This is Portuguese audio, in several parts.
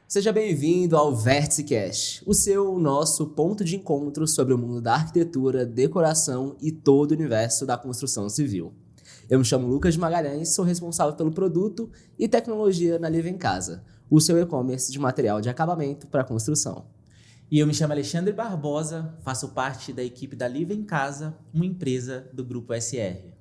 Seja bem-vindo ao VérticeCast, o nosso ponto de encontro sobre o mundo da arquitetura, decoração e todo o universo da construção civil. Eu me chamo Lucas de Magalhães, sou responsável pelo produto e tecnologia na Live em Casa, o seu e-commerce de material de acabamento para construção. E eu me chamo Alexandre Barbosa, faço parte da equipe da Live em Casa, uma empresa do Grupo SR.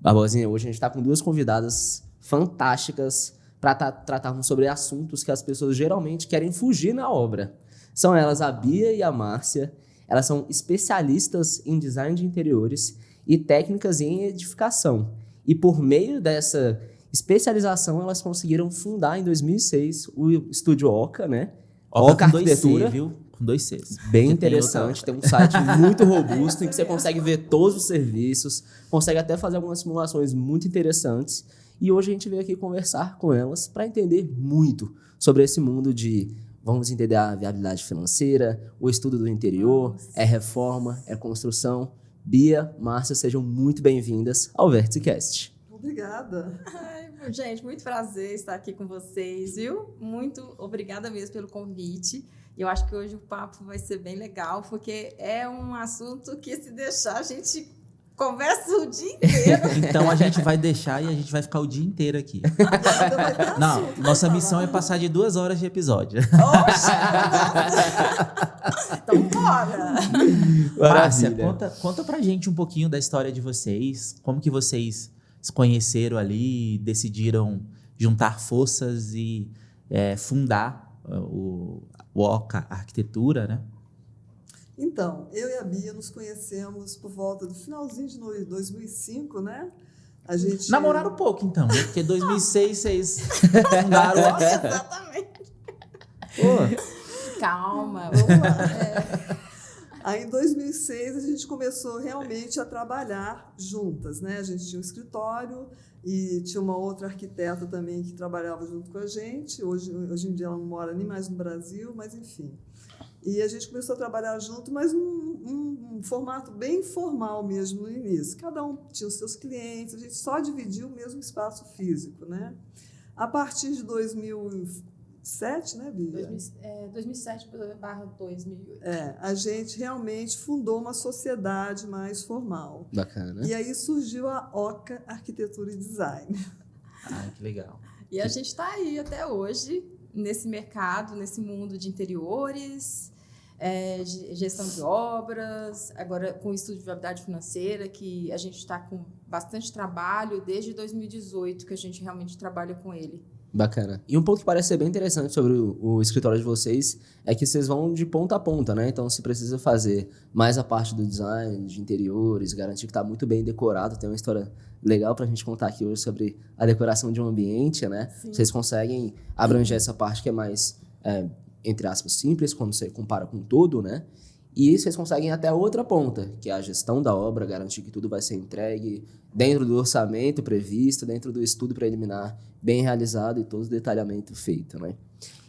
Barbosinha, hoje a gente está com duas convidadas fantásticas para tratarmos sobre assuntos que as pessoas geralmente querem fugir na obra. São elas a Bia e a Márcia. Elas são especialistas em design de interiores e técnicas em edificação. E por meio dessa especialização, elas conseguiram fundar em 2006 o estúdio Oca, né? Oca Arquitetura, viu? Com 2 Cs. Bem interessante, tem um site muito robusto em que você consegue ver todos os serviços, consegue até fazer algumas simulações muito interessantes. E hoje a gente veio aqui conversar com elas para entender muito sobre esse mundo de, vamos entender a viabilidade financeira, o estudo do interior, é reforma, é construção. Bia, Márcia, sejam muito bem-vindas ao VérticeCast. Obrigada. Ai, gente, muito prazer estar aqui com vocês, viu? Muito obrigada mesmo pelo convite. Eu acho que hoje o papo vai ser bem legal, porque é um assunto que, se deixar, a gente conversa o dia inteiro. Então a gente vai deixar e a gente vai ficar o dia inteiro aqui. Não, nossa missão é passar de 2 horas de episódio. Oxe! Então bora! Márcia, conta pra gente um pouquinho da história de vocês. Como que vocês se conheceram ali, decidiram juntar forças e fundar o Oca Arquitetura, né? Então, eu e a Bia nos conhecemos por volta do finalzinho de 2005, né? A gente... Namoraram pouco, então, né? Porque 2006 vocês fundaram o Oca. Exatamente. Pô. Calma, vamos lá. Aí, em 2006, a gente começou realmente a trabalhar juntas, né? A gente tinha um escritório e tinha uma outra arquiteta também que trabalhava junto com a gente. Hoje em dia ela não mora nem mais no Brasil, mas enfim. E a gente começou a trabalhar junto, mas num formato bem informal mesmo no início. Cada um tinha os seus clientes, a gente só dividia o mesmo espaço físico, né? A partir de 2007, né, Bia? 2007/2008. A gente realmente fundou uma sociedade mais formal. Bacana. E aí surgiu a Oca Arquitetura e Design. Ai, que legal. E a gente está aí até hoje, nesse mercado, nesse mundo de interiores, gestão de obras, agora com o estudo de viabilidade financeira, que a gente está com bastante trabalho desde 2018, que a gente realmente trabalha com ele. Bacana. E um ponto que parece ser bem interessante sobre o escritório de vocês é que vocês vão de ponta a ponta, né? Então, se precisa fazer mais a parte do design, de interiores, garantir que está muito bem decorado. Tem uma história legal para a gente contar aqui hoje sobre a decoração de um ambiente, né? Sim. Vocês conseguem abranger essa parte que é mais, entre aspas, simples, quando você compara com tudo, né? E vocês conseguem até a outra ponta, que é a gestão da obra, garantir que tudo vai ser entregue dentro do orçamento previsto, dentro do estudo preliminar bem realizado e todo o detalhamento feito, né?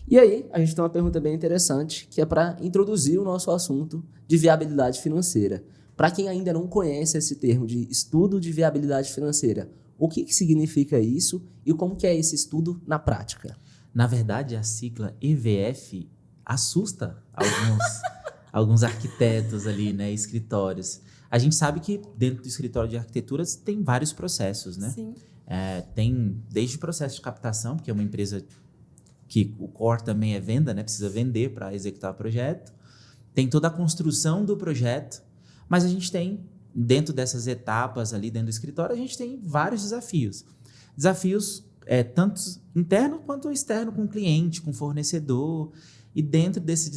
E aí, a gente tem uma pergunta bem interessante, que é para introduzir o nosso assunto de viabilidade financeira. Para quem ainda não conhece esse termo de estudo de viabilidade financeira, o que significa isso e como que é esse estudo na prática? Na verdade, a sigla EVF assusta alguns arquitetos ali, né, escritórios. A gente sabe que dentro do escritório de arquiteturas tem vários processos, né? Sim. Tem desde o processo de captação, porque é uma empresa que o core também é venda, né? Precisa vender para executar o projeto. Tem toda a construção do projeto, mas a gente tem, dentro dessas etapas ali dentro do escritório, a gente tem vários desafios. Desafios tanto interno quanto externo, com o cliente, com o fornecedor. E dentro desses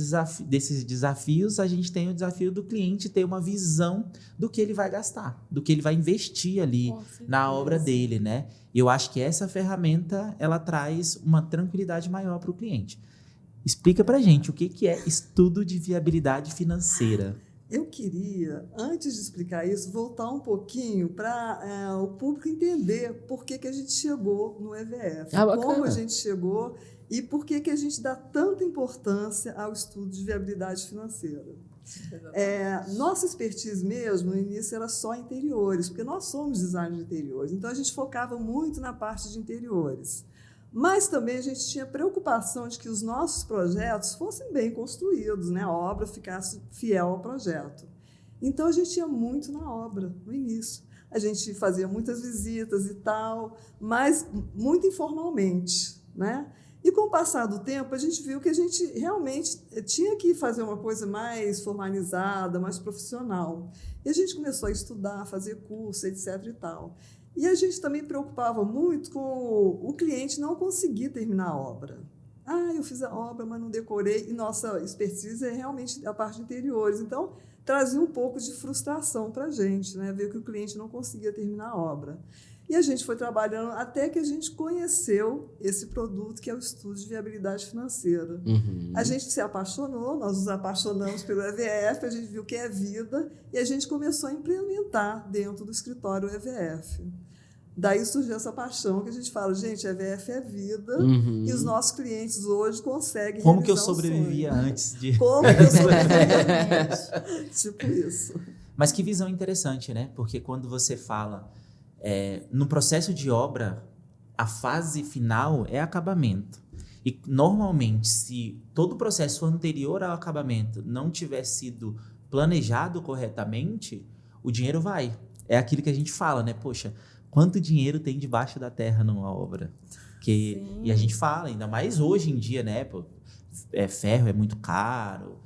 desafios, a gente tem o desafio do cliente ter uma visão do que ele vai gastar, do que ele vai investir ali na obra dele, né? E eu acho que essa ferramenta, ela traz uma tranquilidade maior para o cliente. Explica para a gente o que é estudo de viabilidade financeira. Eu queria, antes de explicar isso, voltar um pouquinho para o público entender por que a gente chegou no EVF, como a gente chegou e por que a gente dá tanta importância ao estudo de viabilidade financeira. Nossa expertise mesmo, no início, era só interiores, porque nós somos design de interiores, então a gente focava muito na parte de interiores. Mas também a gente tinha preocupação de que os nossos projetos fossem bem construídos, né? A obra ficasse fiel ao projeto. Então, a gente ia muito na obra, no início. A gente fazia muitas visitas e tal, mas muito informalmente, né? E com o passar do tempo, a gente viu que a gente realmente tinha que fazer uma coisa mais formalizada, mais profissional. E a gente começou a estudar, fazer curso, etc. e tal. E a gente também preocupava muito com o cliente não conseguir terminar a obra. Eu fiz a obra, mas não decorei. E nossa expertise é realmente a parte de interiores. Então, trazia um pouco de frustração para a gente, né? Ver que o cliente não conseguia terminar a obra. E a gente foi trabalhando até que a gente conheceu esse produto, que é o estudo de viabilidade financeira. A gente se apaixonou, nós nos apaixonamos pelo EVF, a gente viu que é vida, e a gente começou a implementar dentro do escritório o EVF. Daí surgiu essa paixão que a gente fala, gente, EVF é vida, e os nossos clientes hoje conseguem Como que eu realizar o sobrevivia sonho. antes de... Como que eu sobrevivia? Tipo isso. Mas que visão interessante, né? Porque quando você fala no processo de obra, a fase final é acabamento. E normalmente, se todo o processo anterior ao acabamento não tiver sido planejado corretamente, o dinheiro vai. É aquilo que a gente fala, né? Poxa, quanto dinheiro tem debaixo da terra numa obra? E a gente fala, ainda mais hoje em dia, né? Ferro é muito caro,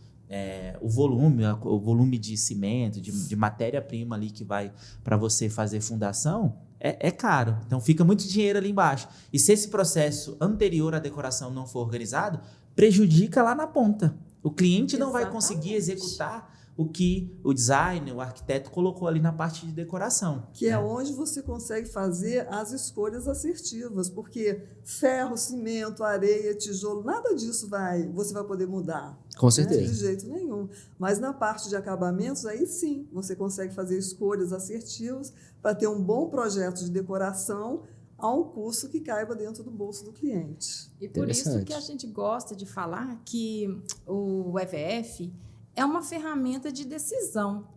o volume de cimento, de matéria-prima ali que vai para você fazer fundação, é caro. Então fica muito dinheiro ali embaixo. E se esse processo anterior à decoração não for organizado, prejudica lá na ponta. O cliente não vai conseguir executar o que o designer, o arquiteto colocou ali na parte de decoração. Que é onde você consegue fazer as escolhas assertivas, porque ferro, cimento, areia, tijolo, nada disso você vai poder mudar. Com certeza. Né? De jeito nenhum. Mas na parte de acabamentos, aí sim, você consegue fazer escolhas assertivas para ter um bom projeto de decoração a um custo que caiba dentro do bolso do cliente. E por isso que a gente gosta de falar que o EVF é uma ferramenta de decisão.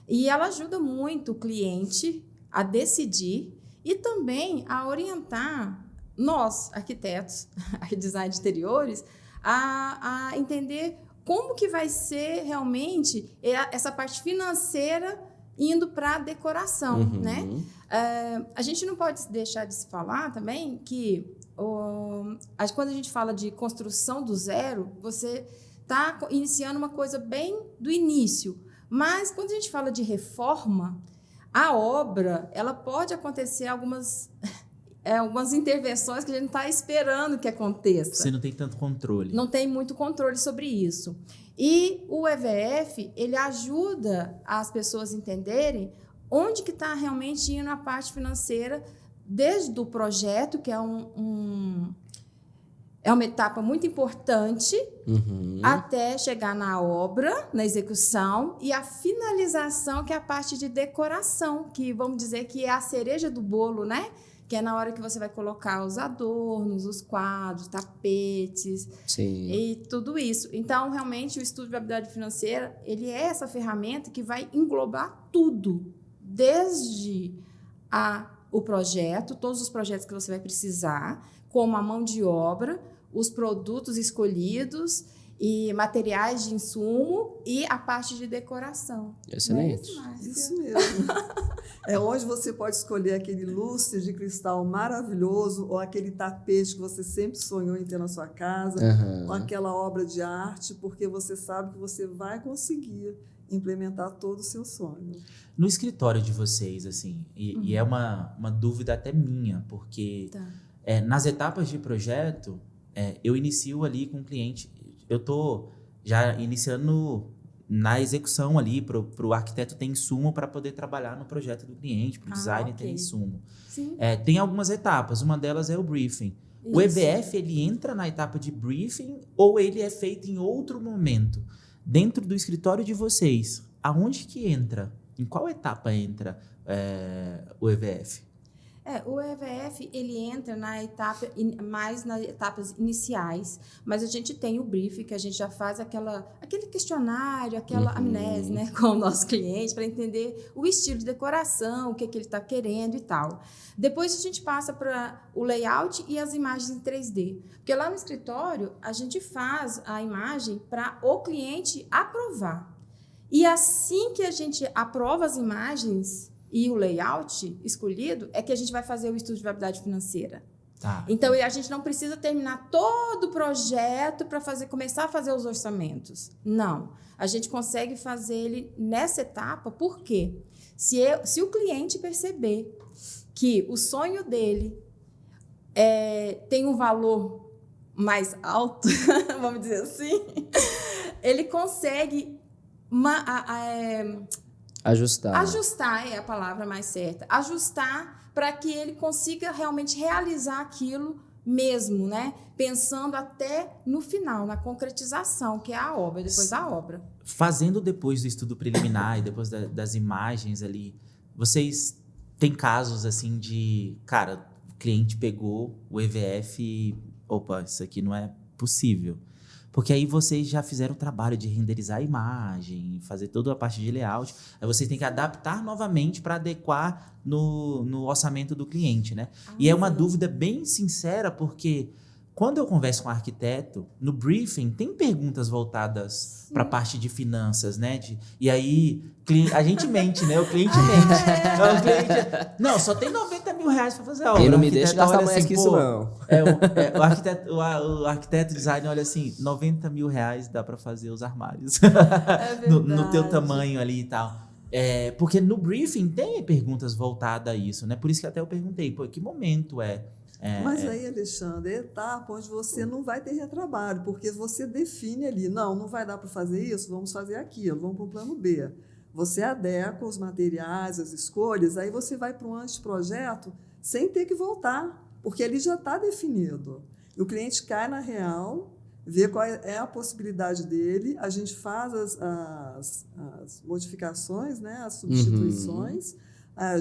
E ela ajuda muito o cliente a decidir e também a orientar nós, arquitetos, design de interiores, a entender como que vai ser realmente essa parte financeira indo para a decoração, né? A gente não pode deixar de se falar também que quando a gente fala de construção do zero, você está iniciando uma coisa bem do início. Mas, quando a gente fala de reforma, a obra ela pode acontecer algumas intervenções que a gente não está esperando que aconteça. Você não tem tanto controle. Não tem muito controle sobre isso. E o EVF, ele ajuda as pessoas a entenderem onde que está realmente indo a parte financeira, desde o projeto, que é uma etapa muito importante, até chegar na obra, na execução, e a finalização, que é a parte de decoração, que vamos dizer que é a cereja do bolo, né? Que é na hora que você vai colocar os adornos, os quadros, tapetes. Sim. E tudo isso. Então, realmente, o estudo de viabilidade financeira, ele é essa ferramenta que vai englobar tudo, desde o projeto, todos os projetos que você vai precisar, como a mão de obra, os produtos escolhidos e materiais de insumo e a parte de decoração. Excelente. Isso mesmo. É onde você pode escolher aquele lustre de cristal maravilhoso ou aquele tapete que você sempre sonhou em ter na sua casa, ou aquela obra de arte, porque você sabe que você vai conseguir implementar todo o seu sonho. No escritório de vocês, assim, e é uma dúvida até minha, porque nas etapas de projeto, eu inicio ali com o cliente, eu estou já iniciando na execução ali, para o arquiteto ter insumo para poder trabalhar no projeto do cliente, para o designer ter insumo. Sim. Tem algumas etapas, uma delas é o briefing. Isso. O EVF, ele entra na etapa de briefing ou ele é feito em outro momento? Dentro do escritório de vocês, aonde que entra? Em qual etapa entra o EVF? O EVF, ele entra mais nas etapas iniciais, mas a gente tem o briefing, que a gente já faz aquele questionário, aquela amnese, né, com o nosso cliente, para entender o estilo de decoração, o que ele está querendo e tal. Depois a gente passa para o layout e as imagens em 3D, porque lá no escritório a gente faz a imagem para o cliente aprovar. E assim que a gente aprova as imagens e o layout escolhido, é que a gente vai fazer o estudo de viabilidade financeira. Tá. Então, a gente não precisa terminar todo o projeto para começar a fazer os orçamentos. Não. A gente consegue fazer ele nessa etapa, por quê? Se o cliente perceber que o sonho dele tem um valor mais alto, vamos dizer assim, ele consegue ajustar é a palavra mais certa. Ajustar para que ele consiga realmente realizar aquilo mesmo, né? Pensando até no final, na concretização, que é a obra, depois da obra. Fazendo depois do estudo preliminar e depois das imagens ali, vocês têm casos assim de, cara, o cliente pegou o EVF e, opa, isso aqui não é possível. Porque aí vocês já fizeram o trabalho de renderizar a imagem, fazer toda a parte de layout. Aí vocês têm que adaptar novamente para adequar no orçamento do cliente, né? E é uma dúvida bem sincera, porque quando eu converso com um arquiteto, no briefing tem perguntas voltadas para a parte de finanças, né? E aí a gente mente, né? O cliente mente. Não, só tem 90 mil reais para fazer a obra. E não me deixa gastar mais assim, que isso, não. O arquiteto design olha assim, 90 mil reais dá para fazer os armários. no teu tamanho ali e tal. Porque no briefing tem perguntas voltadas a isso, né? Por isso que até eu perguntei, que momento Mas aí, Alexandre, é a etapa onde você não vai ter retrabalho, porque você define ali, não vai dar para fazer isso, vamos fazer aquilo, vamos para o plano B. Você adequa os materiais, as escolhas, aí você vai para um anteprojeto sem ter que voltar, porque ele já está definido. E o cliente cai na real, vê qual é a possibilidade dele, a gente faz as modificações, né, as substituições.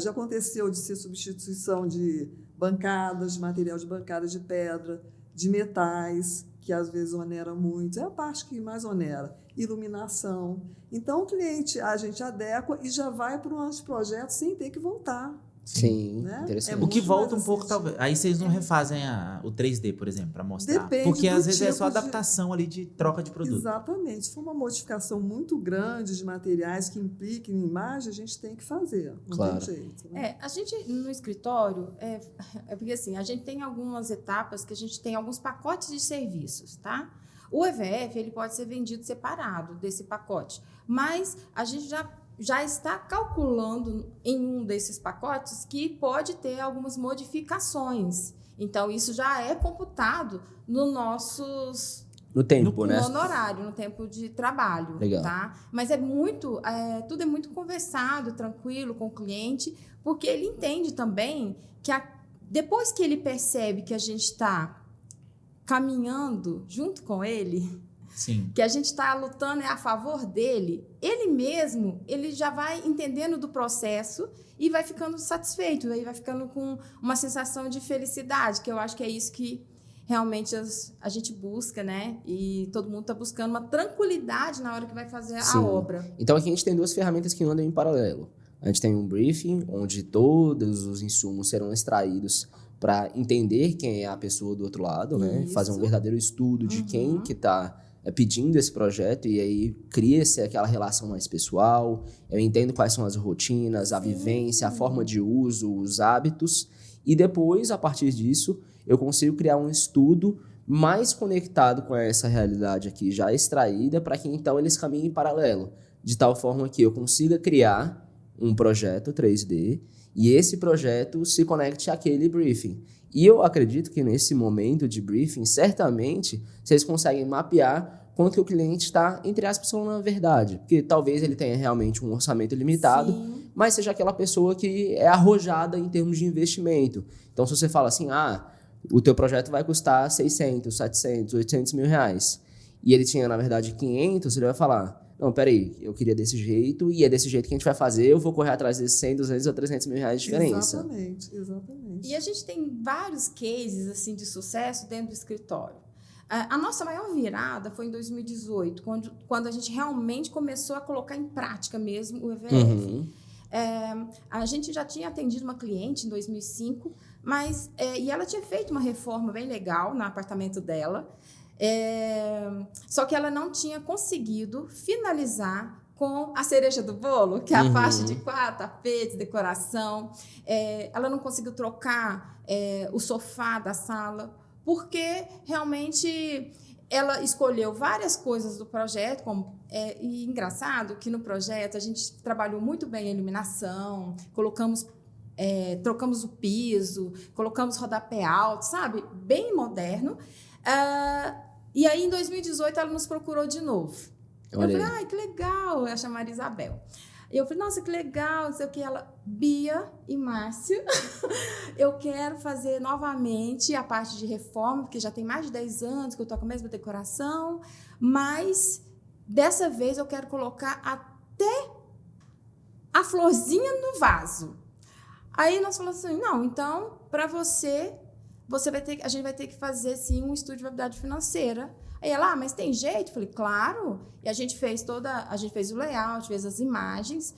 Já aconteceu de ser substituição de bancadas, de material de bancada de pedra, de metais, que às vezes onera muito, é a parte que mais onera, iluminação. Então, o cliente, a gente adequa e já vai para o anteprojeto sem ter que voltar. Sim, né? interessante. O que volta um assim, pouco, talvez. Aí vocês não refazem o 3D, por exemplo, para mostrar. Depende porque às do vezes é tipo só adaptação ali de troca de produto. Exatamente. Se for uma modificação muito grande de materiais que impliquem em imagem, a gente tem que fazer. Não Claro. tem jeito. Né? A gente, no escritório, porque assim, a gente tem algumas etapas que a gente tem alguns pacotes de serviços, tá? O EVF, ele pode ser vendido separado desse pacote, mas a gente já está calculando em um desses pacotes que pode ter algumas modificações. Então, isso já é computado no tempo, né? No honorário, no tempo de trabalho. Legal. Tá? Mas tudo é muito conversado, tranquilo com o cliente, porque ele entende também que depois que ele percebe que a gente está caminhando junto com ele, Sim. que a gente está lutando a favor dele, ele já vai entendendo do processo e vai ficando satisfeito, aí vai ficando com uma sensação de felicidade, que eu acho que é isso que realmente a gente busca, né? E todo mundo está buscando uma tranquilidade na hora que vai fazer Sim. a obra. Então aqui a gente tem duas ferramentas que andam em paralelo. A gente tem um briefing, onde todos os insumos serão extraídos para entender quem é a pessoa do outro lado, né? Isso. Fazer um verdadeiro estudo de quem que está pedindo esse projeto, e aí cria-se aquela relação mais pessoal. Eu entendo quais são as rotinas, a vivência, a forma de uso, os hábitos, e depois, a partir disso, eu consigo criar um estudo mais conectado com essa realidade aqui já extraída, para que então eles caminhem em paralelo, de tal forma que eu consiga criar um projeto 3D e esse projeto se conecte àquele briefing. E eu acredito que nesse momento de briefing, certamente, vocês conseguem mapear quanto que o cliente está, entre aspas, falando a verdade. Porque talvez ele tenha realmente um orçamento limitado, Sim. mas seja aquela pessoa que é arrojada em termos de investimento. Então, se você fala assim, o teu projeto vai custar 600, 700, 800 mil reais, e ele tinha, na verdade, 500, ele vai falar, não, peraí, eu queria desse jeito e é desse jeito que a gente vai fazer, eu vou correr atrás desses 100, 200 ou 300 mil reais de diferença. Exatamente. E a gente tem vários cases assim de sucesso dentro do escritório. A nossa maior virada foi em 2018, quando a gente realmente começou a colocar em prática mesmo o EVF. Uhum. A gente já tinha atendido uma cliente em 2005, e ela tinha feito uma reforma bem legal no apartamento dela, só que ela não tinha conseguido finalizar com a cereja do bolo, que é a parte de quadro, tapete, decoração. Ela não conseguiu trocar o sofá da sala, porque realmente ela escolheu várias coisas do projeto, e engraçado que no projeto a gente trabalhou muito bem a iluminação, trocamos o piso, colocamos rodapé alto, sabe? Bem moderno. E aí, em 2018, ela nos procurou de novo. Olha Eu falei, ai, que legal, eu chamo a Isabel. E eu falei, nossa, que legal, não sei o que. Ela, Bia e Márcia, eu quero fazer novamente a parte de reforma, porque já tem mais de 10 anos que eu estou com a mesma decoração, mas dessa vez eu quero colocar até a florzinha no vaso. Aí nós falamos assim, não, então, para você a gente vai ter que fazer, sim, um estudo de viabilidade financeira. Aí ela, mas tem jeito? Eu falei, claro. E a gente fez o layout, fez as imagens.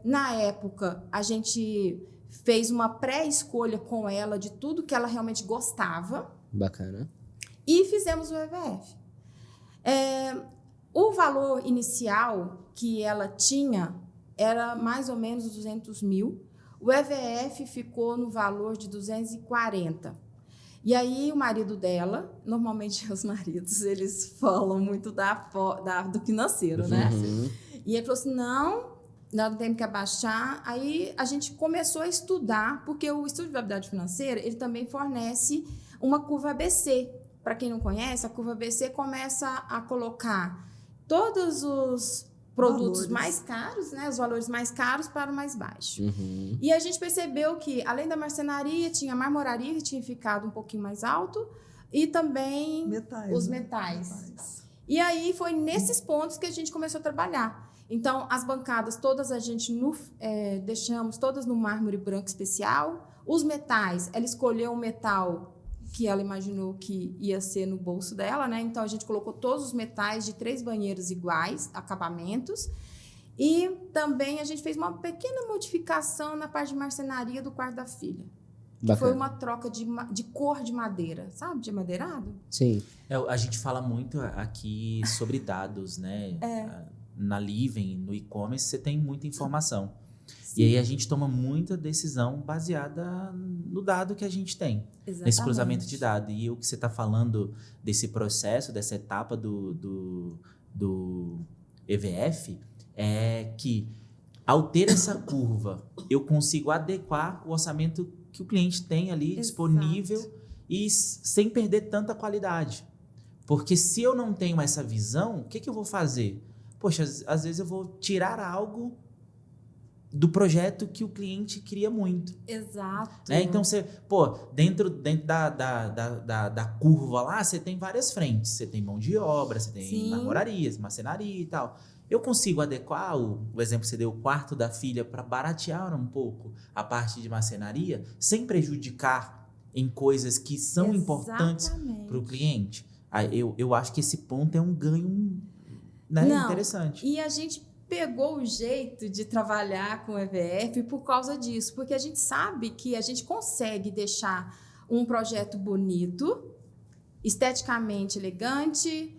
Na época, a gente fez uma pré-escolha com ela de tudo que ela realmente gostava. Bacana. E fizemos o EVF. O valor inicial que ela tinha era mais ou menos 200 mil. O EVF ficou no valor de 240. E aí o marido dela, normalmente os maridos, eles falam muito do financeiro, né? E ele falou assim, não, nós temos que abaixar. Aí a gente começou a estudar, porque o estudo de viabilidade financeira, ele também fornece uma curva ABC. Para quem não conhece, a curva ABC começa a colocar todos os produtos mais caros, né, os valores mais caros para o mais baixo. E a gente percebeu que, além da marcenaria, tinha a marmoraria, que tinha ficado um pouquinho mais alto, e também os metais. E aí foi nesses pontos que a gente começou a trabalhar. Então, as bancadas todas a gente deixamos todas no mármore branco especial. Os metais, ela escolheu um metal que ela imaginou que ia ser no bolso dela, né? Então, a gente colocou todos os metais de 3 banheiros iguais, acabamentos. E também a gente fez uma pequena modificação na parte de marcenaria do quarto da filha. Que foi uma troca de cor de madeira, sabe? De madeirado. Sim. A gente fala muito aqui sobre dados, né? Na Living, no e-commerce, você tem muita informação. Sim. E aí a gente toma muita decisão baseada no dado que a gente tem. Exatamente. Nesse cruzamento de dados. E o que você está falando desse processo, dessa etapa do EVF, é que ao ter essa curva, eu consigo adequar o orçamento que o cliente tem ali disponível e sem perder tanta qualidade. Porque se eu não tenho essa visão, o que eu vou fazer? Poxa, às vezes eu vou tirar algo do projeto que o cliente queria muito. Exato. Né? Então, dentro da curva lá, você tem várias frentes. Você tem mão de obra, você tem marmorarias, marcenaria e tal. Eu consigo adequar o exemplo que você deu, o quarto da filha, para baratear um pouco a parte de marcenaria, sem prejudicar em coisas que são importantes para o cliente? Eu acho que esse ponto é um ganho, né, interessante. E a gente pegou o jeito de trabalhar com o EVF por causa disso, porque a gente sabe que a gente consegue deixar um projeto bonito, esteticamente elegante,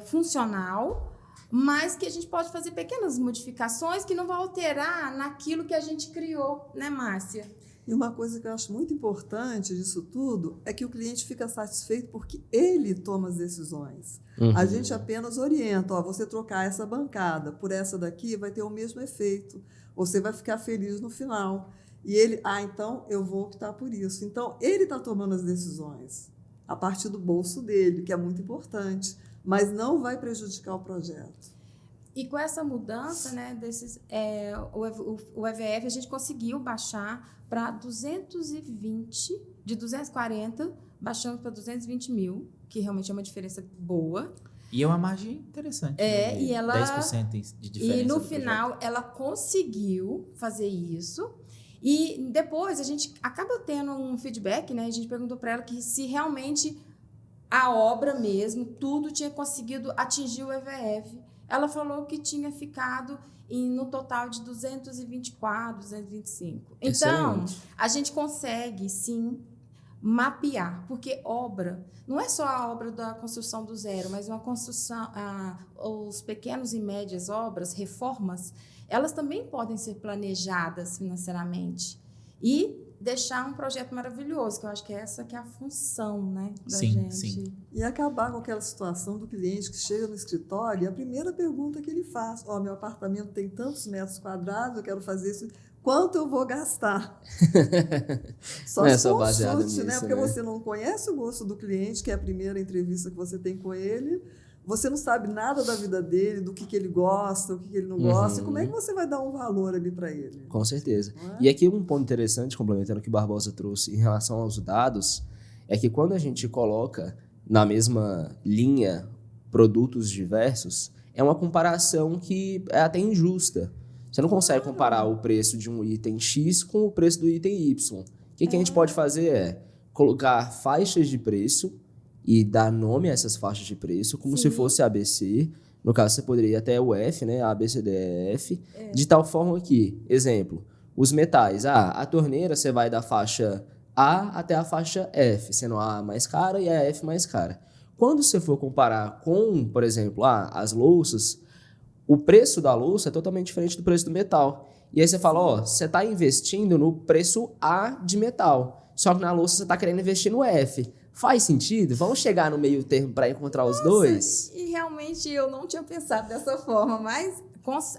funcional, mas que a gente pode fazer pequenas modificações que não vão alterar naquilo que a gente criou, né, Márcia? E uma coisa que eu acho muito importante disso tudo é que o cliente fica satisfeito porque ele toma as decisões. A gente apenas orienta, você trocar essa bancada por essa daqui vai ter o mesmo efeito. Você vai ficar feliz no final. E ele, então eu vou optar por isso. Então, ele está tomando as decisões a partir do bolso dele, que é muito importante, mas não vai prejudicar o projeto. E com essa mudança, né, o EVF, a gente conseguiu baixar para 220, de 240, baixando para 220 mil, que realmente é uma diferença boa. E é uma margem interessante. É, né? e ela... 10% de diferença. E no do final, ela conseguiu fazer isso. E depois, a gente acaba tendo um feedback, né? A gente perguntou para ela que se realmente a obra mesmo, tudo tinha conseguido atingir o EVF. Ela falou que tinha ficado no total de 224, 225. Então, Excelente. a gente consegue, sim, mapear, porque obra não é só a obra da construção do zero, mas uma construção, os pequenos e médias obras, reformas, elas também podem ser planejadas financeiramente e deixar um projeto maravilhoso, que eu acho que é essa que é a função, né, da Sim, gente. sim. E acabar com aquela situação do cliente que chega no escritório e a primeira pergunta que ele faz, meu apartamento tem tantos metros quadrados, eu quero fazer isso, quanto eu vou gastar? Não é se só for um baseado chute, nisso, né? Porque né? você não conhece o gosto do cliente, que é a primeira entrevista que você tem com ele, você não sabe nada da vida dele, do que ele gosta, o que ele não gosta, e como é que você vai dar um valor ali para ele? Com certeza. Não é? E aqui um ponto interessante, complementando o que o Barbosa trouxe em relação aos dados, é que quando a gente coloca na mesma linha produtos diversos, é uma comparação que é até injusta. Você não consegue comparar o preço de um item X com o preço do item Y. O que a gente pode fazer é colocar faixas de preço e dar nome a essas faixas de preço, como se fosse ABC. No caso, você poderia ir até o F, né? A, B, C, D, E, F. De tal forma que, exemplo, os metais. A torneira você vai da faixa A até a faixa F, sendo a mais cara e a F mais cara. Quando você for comparar com, por exemplo, as louças, o preço da louça é totalmente diferente do preço do metal. E aí você fala, você está investindo no preço A de metal, só que na louça você está querendo investir no F. Faz sentido? Vamos chegar no meio termo para encontrar os dois? E realmente eu não tinha pensado dessa forma, mas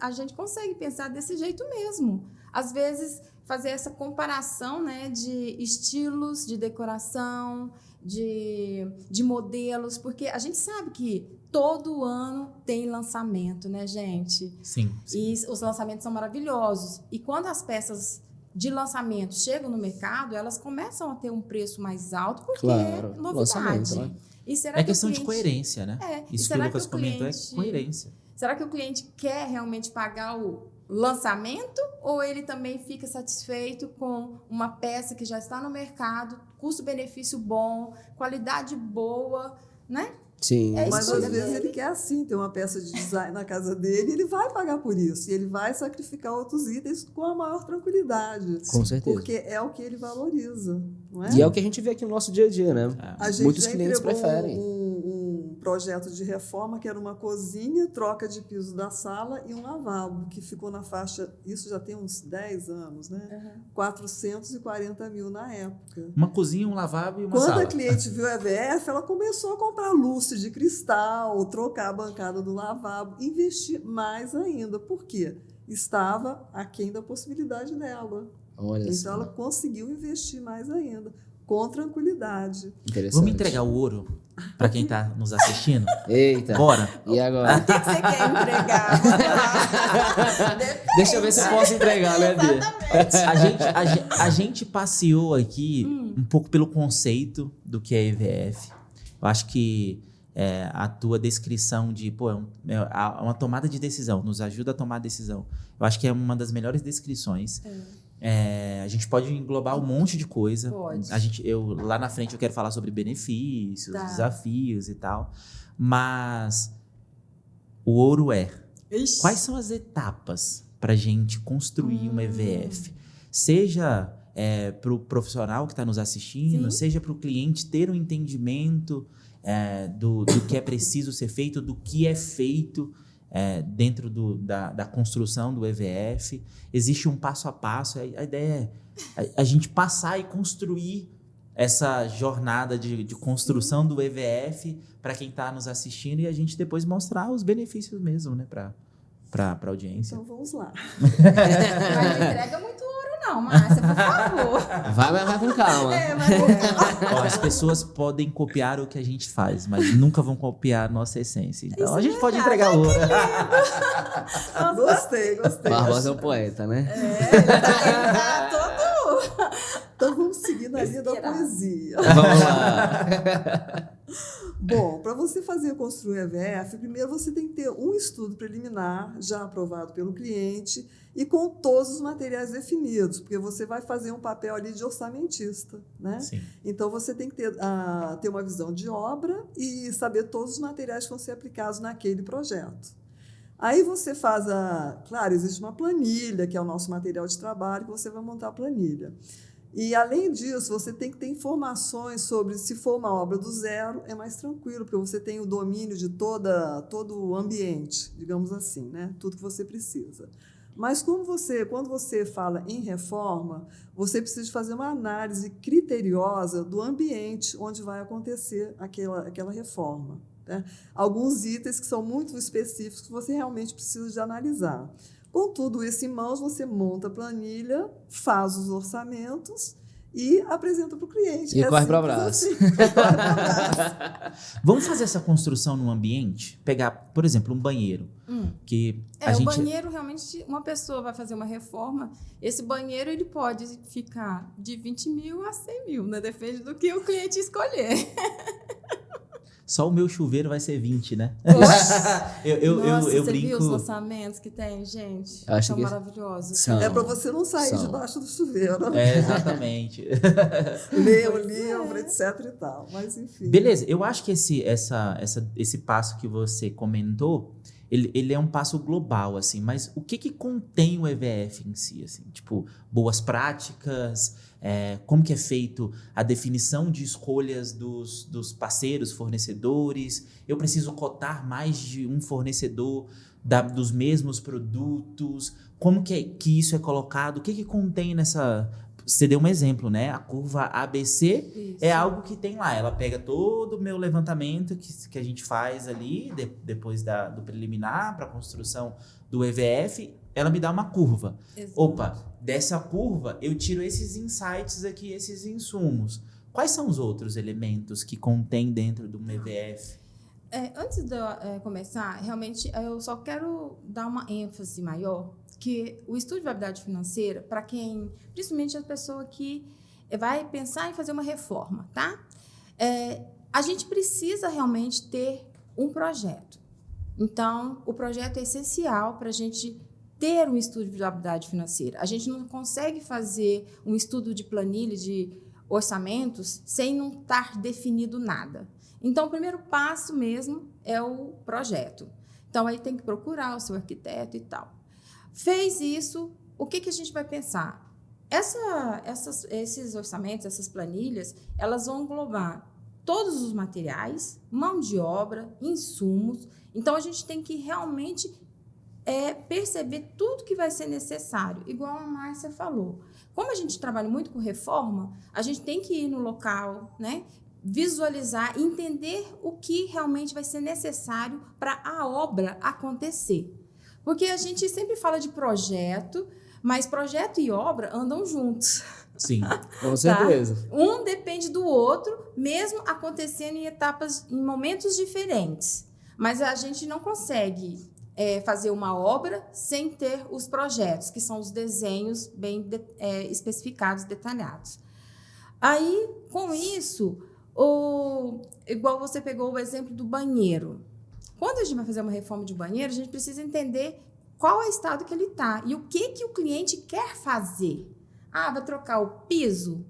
a gente consegue pensar desse jeito mesmo. Às vezes, fazer essa comparação, né, de estilos de decoração, de modelos, porque a gente sabe que todo ano tem lançamento, né, gente? Sim. E os lançamentos são maravilhosos. E quando as peças de lançamento chegam no mercado, elas começam a ter um preço mais alto, porque é novidade. Lançamento, né? E será É que questão o de cliente... coerência, né? E Isso que o será Lucas o comentou cliente... é coerência. Será que o cliente quer realmente pagar o lançamento ou ele também fica satisfeito com uma peça que já está no mercado, custo-benefício bom, qualidade boa, né? Sim. É Mas escolha às vezes dele. ele quer assim, ter uma peça de design na casa dele, ele vai pagar por isso. E ele vai sacrificar outros itens com a maior tranquilidade. Com certeza. Porque é o que ele valoriza, não é? E é o que a gente vê aqui no nosso dia a dia, né? A gente Muitos já clientes entregou preferem. um projeto de reforma que era uma cozinha, troca de piso da sala e um lavabo, que ficou na faixa, isso já tem uns 10 anos, né? 440 mil na época. Uma cozinha, um lavabo e uma Quando sala. a cliente viu a EVF, ela começou a comprar lustre de cristal, trocar a bancada do lavabo, investir mais ainda. Por quê? Estava aquém da possibilidade dela. Olha Então, só. ela conseguiu investir mais ainda, com tranquilidade. Interessante. Vamos entregar o ouro para quem está nos assistindo? Eita. Bora. E agora? O que você quer entregar? Vamos lá. Deixa eu ver se eu posso entregar, né, Bia? A gente passeou aqui um pouco pelo conceito do que é EVF. Eu acho que a tua descrição de uma tomada de decisão, nos ajuda a tomar decisão. Eu acho que é uma das melhores descrições. A gente pode englobar um monte de coisa. Pode. Lá na frente eu quero falar sobre benefícios, Tá. desafios e tal. Mas o ouro Ixi. quais são as etapas para a gente construir uma EVF? Seja para o profissional que está nos assistindo, Sim. seja para o cliente ter um entendimento do que é preciso ser feito, do que é feito dentro da construção do EVF. Existe um passo a passo. A ideia é a gente passar e construir essa jornada de construção do EVF para quem está nos assistindo e a gente depois mostrar os benefícios mesmo, né, para a audiência. Então, vamos lá. Mas não entrega muito ouro, não, Márcia, por favor. Vai com calma. Ó, as pessoas podem copiar o que a gente faz, mas nunca vão copiar a nossa essência. Então, Isso a é gente pode verdade. entregar ouro. Gostei. Barbosa é um poeta, né? Ele tá todo... Então, vamos seguir na linha da Inspirado. poesia. Vamos lá. Bom, para você construir o EVF, primeiro você tem que ter um estudo preliminar já aprovado pelo cliente e com todos os materiais definidos, porque você vai fazer um papel ali de orçamentista, né? Sim. Então você tem que ter uma visão de obra e saber todos os materiais que vão ser aplicados naquele projeto. Aí você faz claro, existe uma planilha, que é o nosso material de trabalho, que você vai montar a planilha. E, além disso, você tem que ter informações sobre, se for uma obra do zero, é mais tranquilo, porque você tem o domínio de todo o ambiente, digamos assim, né? Tudo que você precisa. Mas quando você fala em reforma, você precisa fazer uma análise criteriosa do ambiente onde vai acontecer aquela reforma, né? Alguns itens que são muito específicos que você realmente precisa de analisar. Com tudo isso em mãos, você monta a planilha, faz os orçamentos e apresenta para o cliente. E corre para o abraço. Vamos fazer essa construção num ambiente? Pegar, por exemplo, um banheiro. Que o banheiro, realmente, uma pessoa vai fazer uma reforma, esse banheiro ele pode ficar de 20 mil a 100 mil, né? Depende do que o cliente escolher. Só o meu chuveiro vai ser 20, né? Nossa, eu você brinco... viu os lançamentos que tem, gente? Acho São que maravilhosos. são. É para você não sair debaixo do chuveiro. Exatamente. Ler o livro, etc. e tal. Mas, enfim. Beleza, eu acho que esse passo que você comentou, ele é um passo global, assim, mas o que contém o EVF em si, assim? Tipo, boas práticas, como que é feito a definição de escolhas dos parceiros, fornecedores, eu preciso cotar mais de um fornecedor dos mesmos produtos, como que isso é colocado, o que contém nessa... Você deu um exemplo, né? A curva ABC é algo que tem lá. Ela pega todo o meu levantamento que a gente faz ali, depois do preliminar para a construção do EVF, ela me dá uma curva. Exato. Opa, dessa curva eu tiro esses insights aqui, esses insumos. Quais são os outros elementos que contém dentro de um EVF? Antes de eu começar, realmente eu só quero dar uma ênfase maior que o estudo de viabilidade financeira, para quem, principalmente a pessoa que vai pensar em fazer uma reforma, tá? A gente precisa realmente ter um projeto. Então, o projeto é essencial para a gente ter um estudo de viabilidade financeira. A gente não consegue fazer um estudo de planilha, de orçamentos, sem não estar definido nada. Então, o primeiro passo mesmo é o projeto. Então, aí tem que procurar o seu arquiteto e tal. Fez isso, o que a gente vai pensar? Esses orçamentos, essas planilhas, elas vão englobar todos os materiais, mão de obra, insumos. Então, a gente tem que realmente perceber tudo que vai ser necessário, igual a Márcia falou. Como a gente trabalha muito com reforma, a gente tem que ir no local, né? Visualizar, entender o que realmente vai ser necessário para a obra acontecer. Porque a gente sempre fala de projeto, mas projeto e obra andam juntos. Sim, com certeza. Tá? Um depende do outro, mesmo acontecendo em momentos diferentes. Mas a gente não consegue fazer uma obra sem ter os projetos, que são os desenhos bem especificados, detalhados. Aí, com isso, igual você pegou o exemplo do banheiro. Quando a gente vai fazer uma reforma de banheiro, a gente precisa entender qual é o estado que ele está e o que o cliente quer fazer. Vai trocar o piso?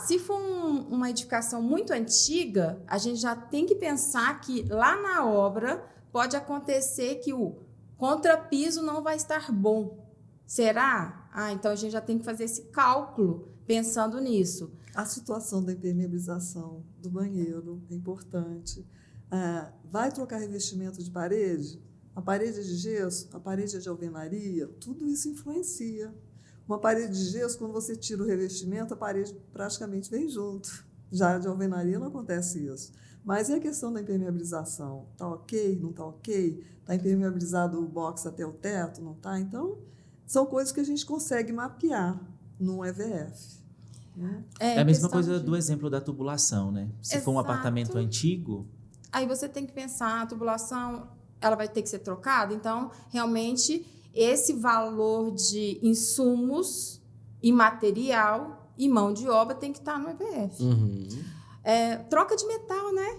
Se for uma edificação muito antiga, a gente já tem que pensar que lá na obra pode acontecer que o contrapiso não vai estar bom. Será? Então a gente já tem que fazer esse cálculo pensando nisso. A situação da impermeabilização do banheiro é importante. Vai trocar revestimento de parede? A parede é de gesso, a parede é de alvenaria, tudo isso influencia. Uma parede de gesso, quando você tira o revestimento, a parede praticamente vem junto. Já de alvenaria não acontece isso. Mas e a questão da impermeabilização? Está ok? Não está ok? Está impermeabilizado o box até o teto? Não está? Então, são coisas que a gente consegue mapear num EVF. Né? É a mesma coisa do exemplo da tubulação, né? Se for um Exato. apartamento antigo... Aí você tem que pensar, a tubulação ela vai ter que ser trocada, então, realmente, esse valor de insumos e material e mão de obra tem que estar no EVF. Uhum. Troca de metal, né?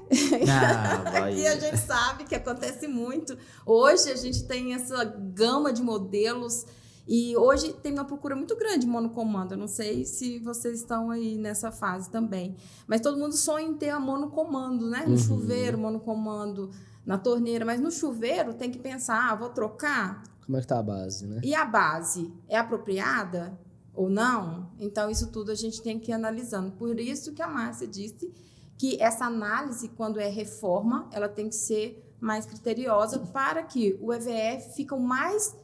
Vai. E a gente sabe que acontece muito. Hoje a gente tem essa gama de modelos e hoje tem uma procura muito grande de monocomando. Eu não sei se vocês estão aí nessa fase também, mas todo mundo sonha em ter a monocomando, né? No chuveiro, monocomando, na torneira, mas no chuveiro tem que pensar, vou trocar? Como é que tá a base, né? E a base é apropriada ou não? Então, isso tudo a gente tem que ir analisando. Por isso que a Márcia disse que essa análise, quando é reforma, ela tem que ser mais criteriosa para que o EVF fique o mais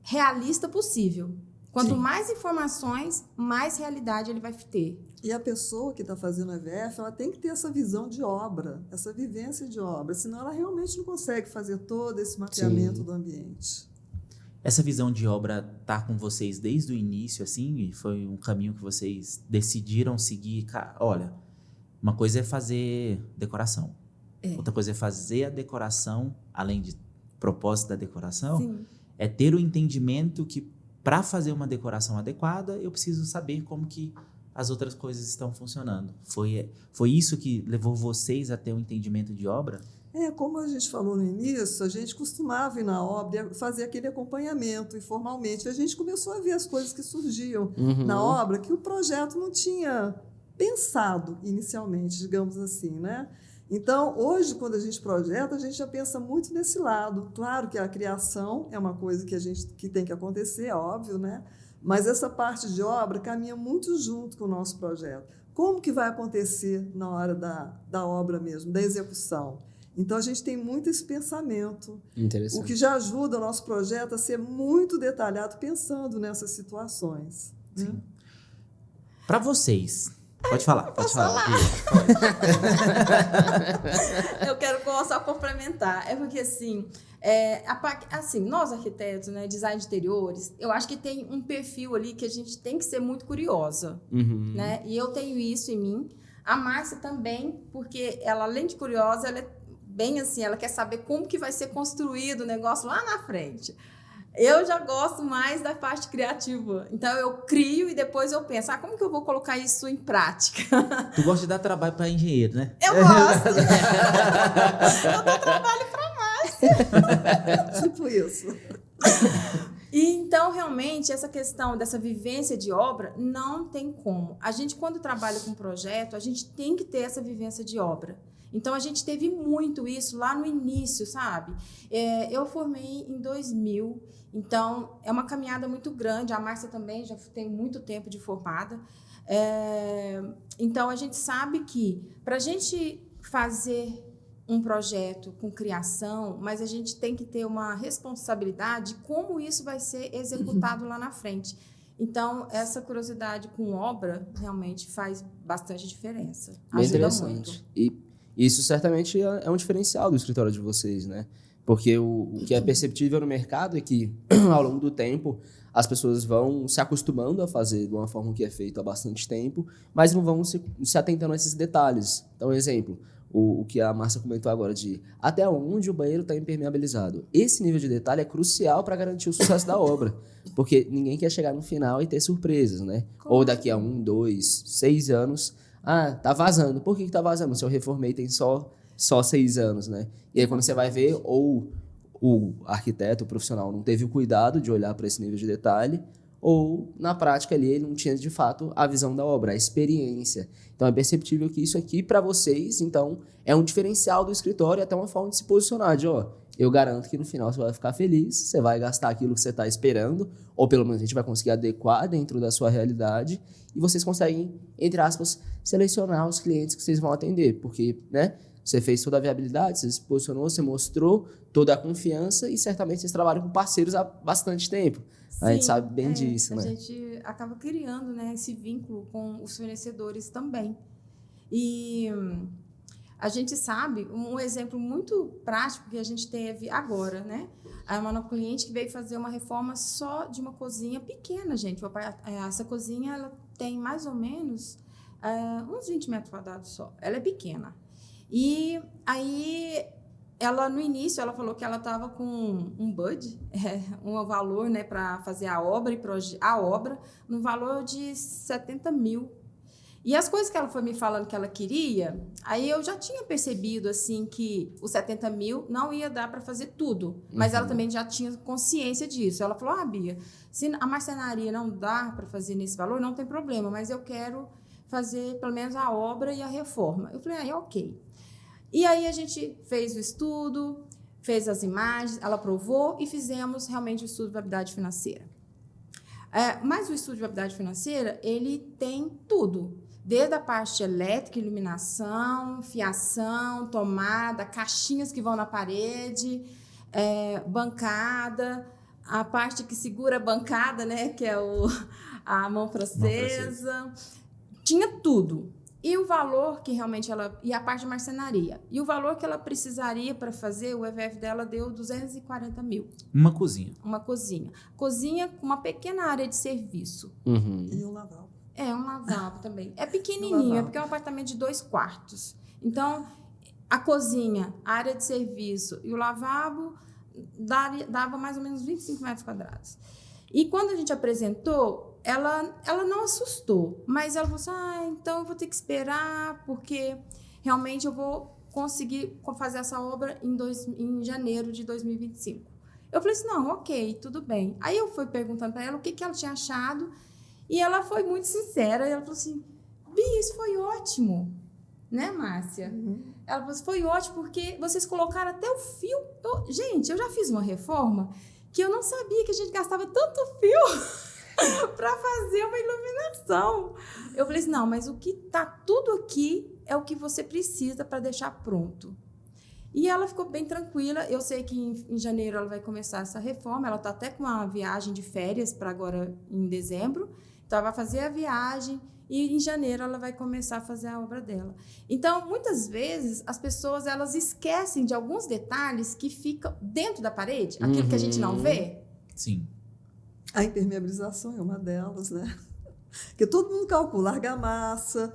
realista possível. Quanto mais informações, mais realidade ele vai ter. E a pessoa que está fazendo EVF, ela tem que ter essa visão de obra, essa vivência de obra, senão ela realmente não consegue fazer todo esse mapeamento do ambiente. Essa visão de obra tá com vocês desde o início, assim? E foi um caminho que vocês decidiram seguir? Olha, uma coisa é fazer decoração. Outra coisa é fazer a decoração, além de propósito da decoração, é ter o entendimento que para fazer uma decoração adequada, eu preciso saber como que as outras coisas estão funcionando. Foi isso que levou vocês a ter um entendimento de obra? Como a gente falou no início, a gente costumava ir na obra fazer aquele acompanhamento informalmente. A gente começou a ver as coisas que surgiam na obra que o projeto não tinha pensado inicialmente, digamos assim, né? Então, hoje, quando a gente projeta, a gente já pensa muito nesse lado. Claro que a criação é uma coisa que tem que acontecer, é óbvio, né? Mas essa parte de obra caminha muito junto com o nosso projeto. Como que vai acontecer na hora da obra mesmo, da execução? Então, a gente tem muito esse pensamento, o que já ajuda o nosso projeto a ser muito detalhado, pensando nessas situações. Né? Para vocês, pode falar. Eu quero só complementar. É porque, assim, nós arquitetos, né, design de interiores, eu acho que tem um perfil ali que a gente tem que ser muito curiosa. Né? E eu tenho isso em mim. A Márcia também, porque ela, além de curiosa, ela é bem assim, ela quer saber como que vai ser construído o negócio lá na frente. Eu já gosto mais da parte criativa. Então, eu crio e depois eu penso, como que eu vou colocar isso em prática? Tu gosta de dar trabalho para engenheiro, né? Eu gosto. Eu dou trabalho para Márcia. Tipo isso. E, então, realmente, essa questão dessa vivência de obra não tem como. A gente, quando trabalha com projeto, a gente tem que ter essa vivência de obra. Então, a gente teve muito isso lá no início, sabe? Eu formei em 2000, então é uma caminhada muito grande. A Márcia também já tem muito tempo de formada. Então, a gente sabe que para a gente fazer um projeto com criação, mas a gente tem que ter uma responsabilidade de como isso vai ser executado lá na frente. Então, essa curiosidade com obra realmente faz bastante diferença. Bem Ajuda interessante. muito. E isso certamente é um diferencial do escritório de vocês, né? Porque o que é perceptível no mercado é que, ao longo do tempo, as pessoas vão se acostumando a fazer de uma forma que é feito há bastante tempo, mas não vão se atentando a esses detalhes. Então, exemplo, o que a Márcia comentou agora de até onde o banheiro está impermeabilizado. Esse nível de detalhe é crucial para garantir o sucesso da obra, porque ninguém quer chegar no final e ter surpresas, né? Ou daqui a 1, 2, 6 anos... tá vazando. Por que tá vazando? Se eu reformei tem só 6 anos, né? E aí quando você vai ver, ou o arquiteto, o profissional, não teve o cuidado de olhar para esse nível de detalhe, ou na prática ali ele não tinha de fato a visão da obra, a experiência. Então é perceptível que isso aqui para vocês, então, é um diferencial do escritório e até uma forma de se posicionar, de eu garanto que no final você vai ficar feliz, você vai gastar aquilo que você está esperando, ou pelo menos a gente vai conseguir adequar dentro da sua realidade, e vocês conseguem, entre aspas, selecionar os clientes que vocês vão atender, porque, né, você fez toda a viabilidade, você se posicionou, você mostrou toda a confiança, e certamente vocês trabalham com parceiros há bastante tempo. Sim, a gente sabe bem disso, né? A gente acaba criando, né, esse vínculo com os fornecedores também. E a gente sabe, um exemplo muito prático que a gente teve agora, né? Uma cliente que veio fazer uma reforma só de uma cozinha pequena, gente. Essa cozinha ela tem mais ou menos uns 20 metros quadrados só. Ela é pequena. E aí, ela no início, ela falou que ela estava com um BUD, um valor, né, para fazer a obra no valor de 70 mil. E as coisas que ela foi me falando que ela queria, aí eu já tinha percebido, assim, que os 70 mil não ia dar para fazer tudo. Mas ela também já tinha consciência disso. Ela falou, Bia, se a marcenaria não dá para fazer nesse valor, não tem problema, mas eu quero fazer pelo menos a obra e a reforma. Eu falei, ok. E aí a gente fez o estudo, fez as imagens, ela aprovou e fizemos realmente o estudo de viabilidade financeira. Mas o estudo de viabilidade financeira, ele tem tudo. Desde a parte elétrica, iluminação, fiação, tomada, caixinhas que vão na parede, bancada, a parte que segura a bancada, né, que é a mão francesa. Tinha tudo. E o valor que realmente e a parte de marcenaria. E o valor que ela precisaria para fazer, o EVF dela deu 240 mil. Uma cozinha. Uma cozinha. Cozinha com uma pequena área de serviço. E um lavabo. Um lavabo também. É pequenininho, porque é um apartamento de 2 quartos. Então, a cozinha, a área de serviço e o lavabo dava mais ou menos 25 metros quadrados. E quando a gente apresentou, ela não assustou, mas ela falou assim, então eu vou ter que esperar, porque realmente eu vou conseguir fazer essa obra em janeiro de 2025. Eu falei assim, não, ok, tudo bem. Aí eu fui perguntando para ela o que ela tinha achado, e ela foi muito sincera, e ela falou assim, Bia, isso foi ótimo, né, Márcia? Ela falou assim, foi ótimo porque vocês colocaram até o fio. Gente, eu já fiz uma reforma que eu não sabia que a gente gastava tanto fio para fazer uma iluminação. Eu falei assim, não, mas o que está tudo aqui é o que você precisa para deixar pronto. E ela ficou bem tranquila. Eu sei que em janeiro ela vai começar essa reforma. Ela está até com uma viagem de férias para agora em dezembro. Então, ela vai fazer a viagem e em janeiro ela vai começar a fazer a obra dela. Então, muitas vezes, as pessoas elas esquecem de alguns detalhes que ficam dentro da parede, aquilo que a gente não vê. Sim. A impermeabilização é uma delas, né? Porque todo mundo calcula argamassa,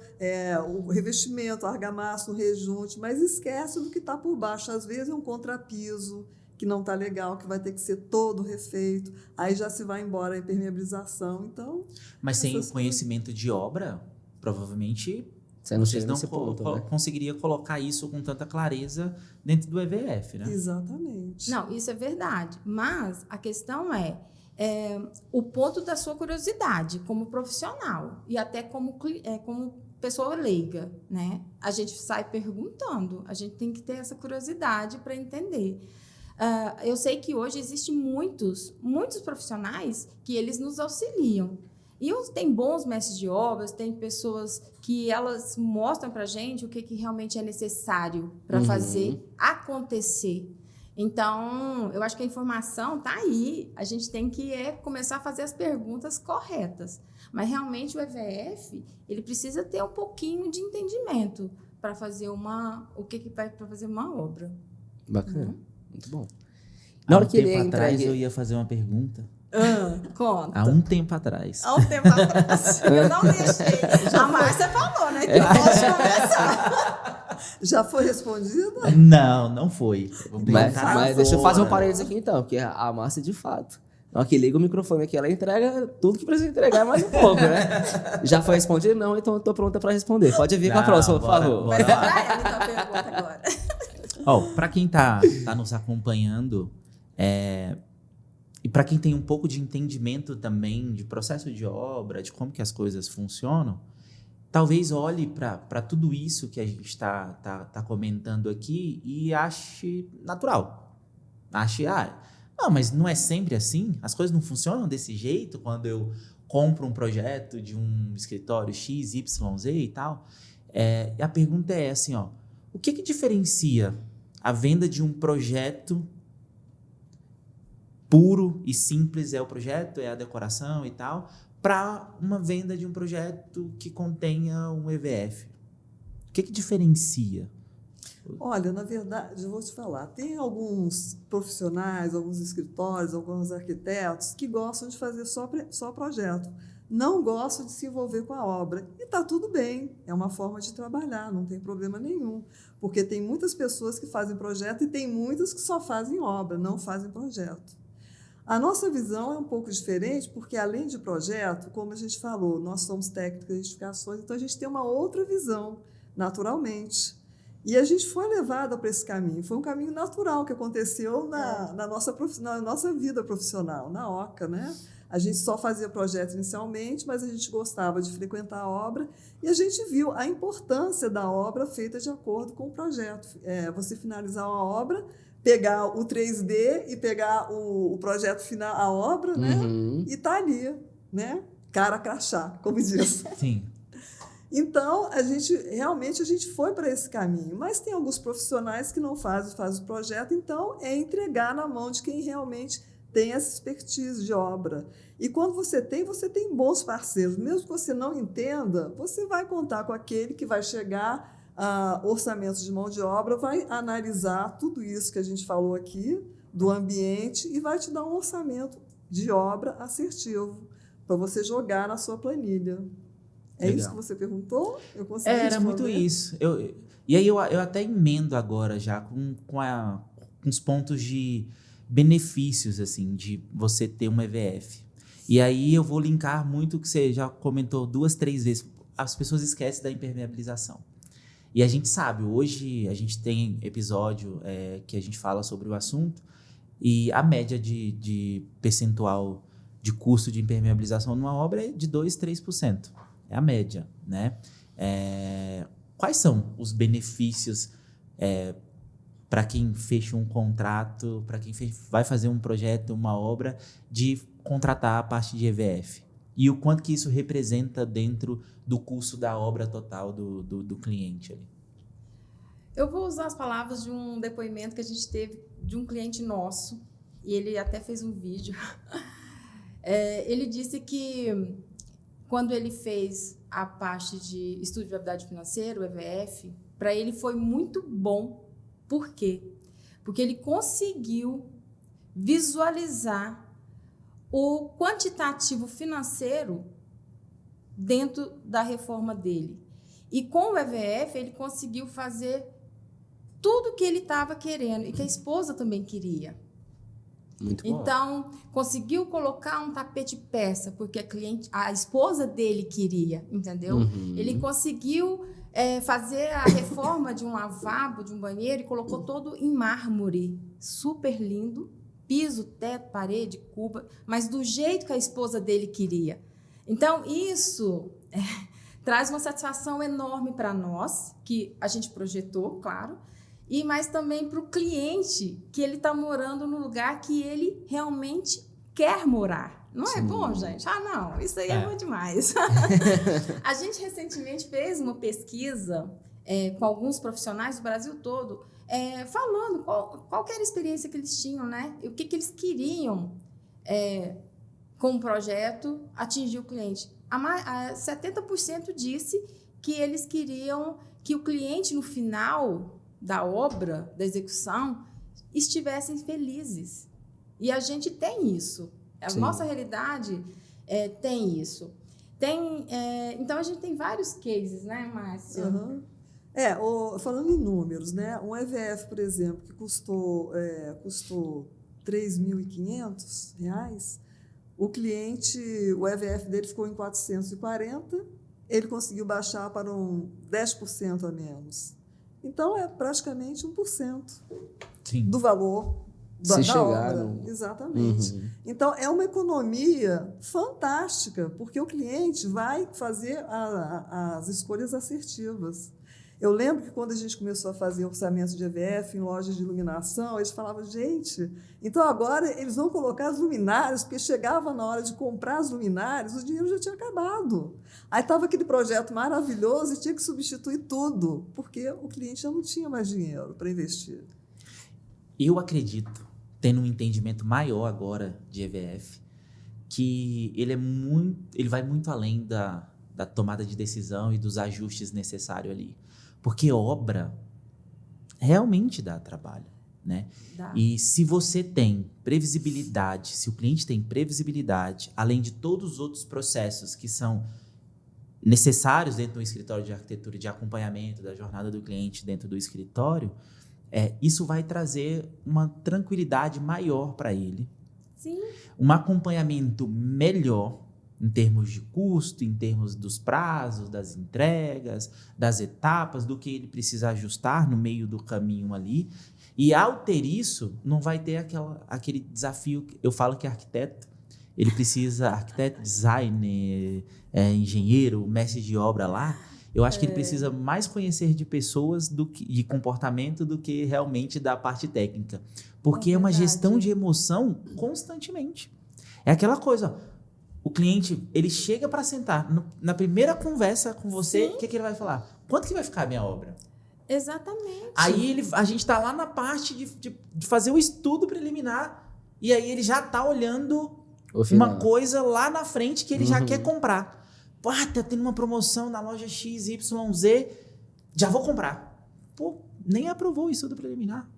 o revestimento, a argamassa, o rejunte, mas esquece do que está por baixo. Às vezes é um contrapiso que não está legal, que vai ter que ser todo refeito. Aí já se vai embora a impermeabilização. Então, mas sem o conhecimento de obra, provavelmente vocês não conseguiriam colocar isso com tanta clareza dentro do EVF, né? Exatamente. Não, isso é verdade. Mas a questão é o ponto da sua curiosidade como profissional e até como pessoa leiga, né? A gente sai perguntando, a gente tem que ter essa curiosidade para entender. Eu sei que hoje existem muitos profissionais que eles nos auxiliam. E tem bons mestres de obras, tem pessoas que elas mostram para a gente o que realmente é necessário para fazer acontecer. Então, eu acho que a informação está aí. A gente tem que começar a fazer as perguntas corretas. Mas, realmente, o EVF ele precisa ter um pouquinho de entendimento para fazer para fazer uma obra. Bacana. Muito bom. Na hora que ele atrás, eu ia fazer uma pergunta. Conta. Há um tempo atrás. Há um tempo atrás. Eu não deixei. A Márcia falou, né? Que eu posso conversar. Já foi respondida? Não foi. Mas deixa eu fazer um parênteses aqui, então. Porque a Márcia, de fato, na hora que liga o microfone aqui, ela entrega tudo que precisa entregar, mais um pouco, né? Já foi respondido? Não, então eu tô pronta para responder. Pode vir com a próxima, por favor. Vai ser pra ela, então, a pergunta agora. Para quem tá nos acompanhando, e para quem tem um pouco de entendimento também de processo de obra, de como que as coisas funcionam, talvez olhe para tudo isso que a gente está comentando aqui e ache natural. Ache, não, mas não é sempre assim? As coisas não funcionam desse jeito quando eu compro um projeto de um escritório X, Y, Z e tal? E a pergunta é assim, o que diferencia a venda de um projeto puro e simples, é o projeto, é a decoração e tal, para uma venda de um projeto que contenha um EVF? O que diferencia? Olha, na verdade, eu vou te falar, tem alguns profissionais, alguns escritórios, alguns arquitetos que gostam de fazer só projeto, não gostam de se envolver com a obra. E está tudo bem, é uma forma de trabalhar, não tem problema nenhum, porque tem muitas pessoas que fazem projeto e tem muitas que só fazem obra, não fazem projeto. A nossa visão é um pouco diferente, porque além de projeto, como a gente falou, nós somos técnicos de edificações, então a gente tem uma outra visão, naturalmente. E a gente foi levada para esse caminho. Foi um caminho natural que aconteceu na nossa vida profissional, na OCA, né? A gente só fazia projeto inicialmente, mas a gente gostava de frequentar a obra e a gente viu a importância da obra feita de acordo com o projeto. Você finalizar uma obra, pegar o 3D e pegar o projeto final, a obra, né? E tá ali, né? Cara crachá, como diz. Sim. Então, realmente a gente foi para esse caminho, mas tem alguns profissionais que não fazem o projeto, então é entregar na mão de quem realmente tem essa expertise de obra. E quando você tem bons parceiros. Mesmo que você não entenda, você vai contar com aquele que vai chegar a orçamentos de mão de obra, vai analisar tudo isso que a gente falou aqui, do ambiente, e vai te dar um orçamento de obra assertivo, para você jogar na sua planilha. É Legal. isso que você perguntou? Eu consegui Era responder? muito isso. E aí eu até emendo agora já com os pontos de benefícios, assim, de você ter uma EVF. E aí eu vou linkar muito o que você já comentou 2, 3 vezes. As pessoas esquecem da impermeabilização. E a gente sabe, hoje a gente tem episódio que a gente fala sobre o assunto e a média de percentual de custo de impermeabilização numa obra é de 2, 3%. É a média, né? Quais são os benefícios para quem fecha um contrato, para quem vai fazer um projeto, uma obra, de contratar a parte de EVF? E o quanto que isso representa dentro do custo da obra total do cliente ali? Eu vou usar as palavras de um depoimento que a gente teve de um cliente nosso, e ele até fez um vídeo. Ele disse que quando ele fez a parte de estudo de viabilidade financeira, o EVF, para ele foi muito bom. Por quê? Porque ele conseguiu visualizar o quantitativo financeiro dentro da reforma dele. E com o EVF, ele conseguiu fazer tudo que ele estava querendo e que a esposa também queria. Muito bom. Então, conseguiu colocar um tapete persa, porque a esposa dele queria, entendeu? Ele conseguiu fazer a reforma de um lavabo, de um banheiro, e colocou todo em mármore, super lindo, piso, teto, parede, cuba, mas do jeito que a esposa dele queria. Então, isso traz uma satisfação enorme para nós, que a gente projetou, claro, mas também para o cliente, que ele está morando no lugar que ele realmente quer morar. Não é bom, gente? Não, isso aí é bom demais. A gente recentemente fez uma pesquisa com alguns profissionais do Brasil todo, falando qual que era a experiência que eles tinham, né? E o que eles queriam com o projeto atingir o cliente. 70% disse que eles queriam que o cliente, no final da obra, da execução, estivessem felizes. E a gente tem isso. A nossa realidade tem isso. Então, a gente tem vários cases, né, Márcia? Falando em números, né? Um EVF, por exemplo, que custou R$ 3.500, o cliente, o EVF dele ficou em 440, ele conseguiu baixar para 10% a menos. Então, é praticamente 1% do valor da obra. Exatamente. Então, é uma economia fantástica, porque o cliente vai fazer as escolhas assertivas. Eu lembro que quando a gente começou a fazer orçamento de EVF em lojas de iluminação, eles falavam, gente, então agora eles vão colocar as luminárias, porque chegava na hora de comprar as luminárias, o dinheiro já tinha acabado. Aí estava aquele projeto maravilhoso e tinha que substituir tudo, porque o cliente já não tinha mais dinheiro para investir. Eu acredito, tendo um entendimento maior agora de EVF, que ele vai muito além da tomada de decisão e dos ajustes necessários ali. Porque obra realmente dá trabalho, né? E se você tem previsibilidade, se o cliente tem previsibilidade, além de todos os outros processos que são necessários dentro do escritório de arquitetura, de acompanhamento da jornada do cliente dentro do escritório, isso vai trazer uma tranquilidade maior para ele, Sim. Um acompanhamento melhor em termos de custo, em termos dos prazos, das entregas, das etapas, do que ele precisa ajustar no meio do caminho ali. E ao ter isso, não vai ter aquele desafio. Eu falo que arquiteto, ele precisa, arquiteto, designer, engenheiro, mestre de obra lá, eu acho que ele precisa mais conhecer de pessoas, de comportamento, do que realmente da parte técnica. Porque é uma gestão de emoção constantemente. É aquela coisa, o cliente, ele chega para sentar, na primeira conversa com você, o que ele vai falar? Quanto que vai ficar a minha obra? Exatamente. Aí a gente está lá na parte de fazer o estudo preliminar, e aí ele já está olhando uma coisa lá na frente que ele já quer comprar. Pô, tá tendo uma promoção na loja XYZ, já vou comprar. Pô, nem aprovou o estudo preliminar.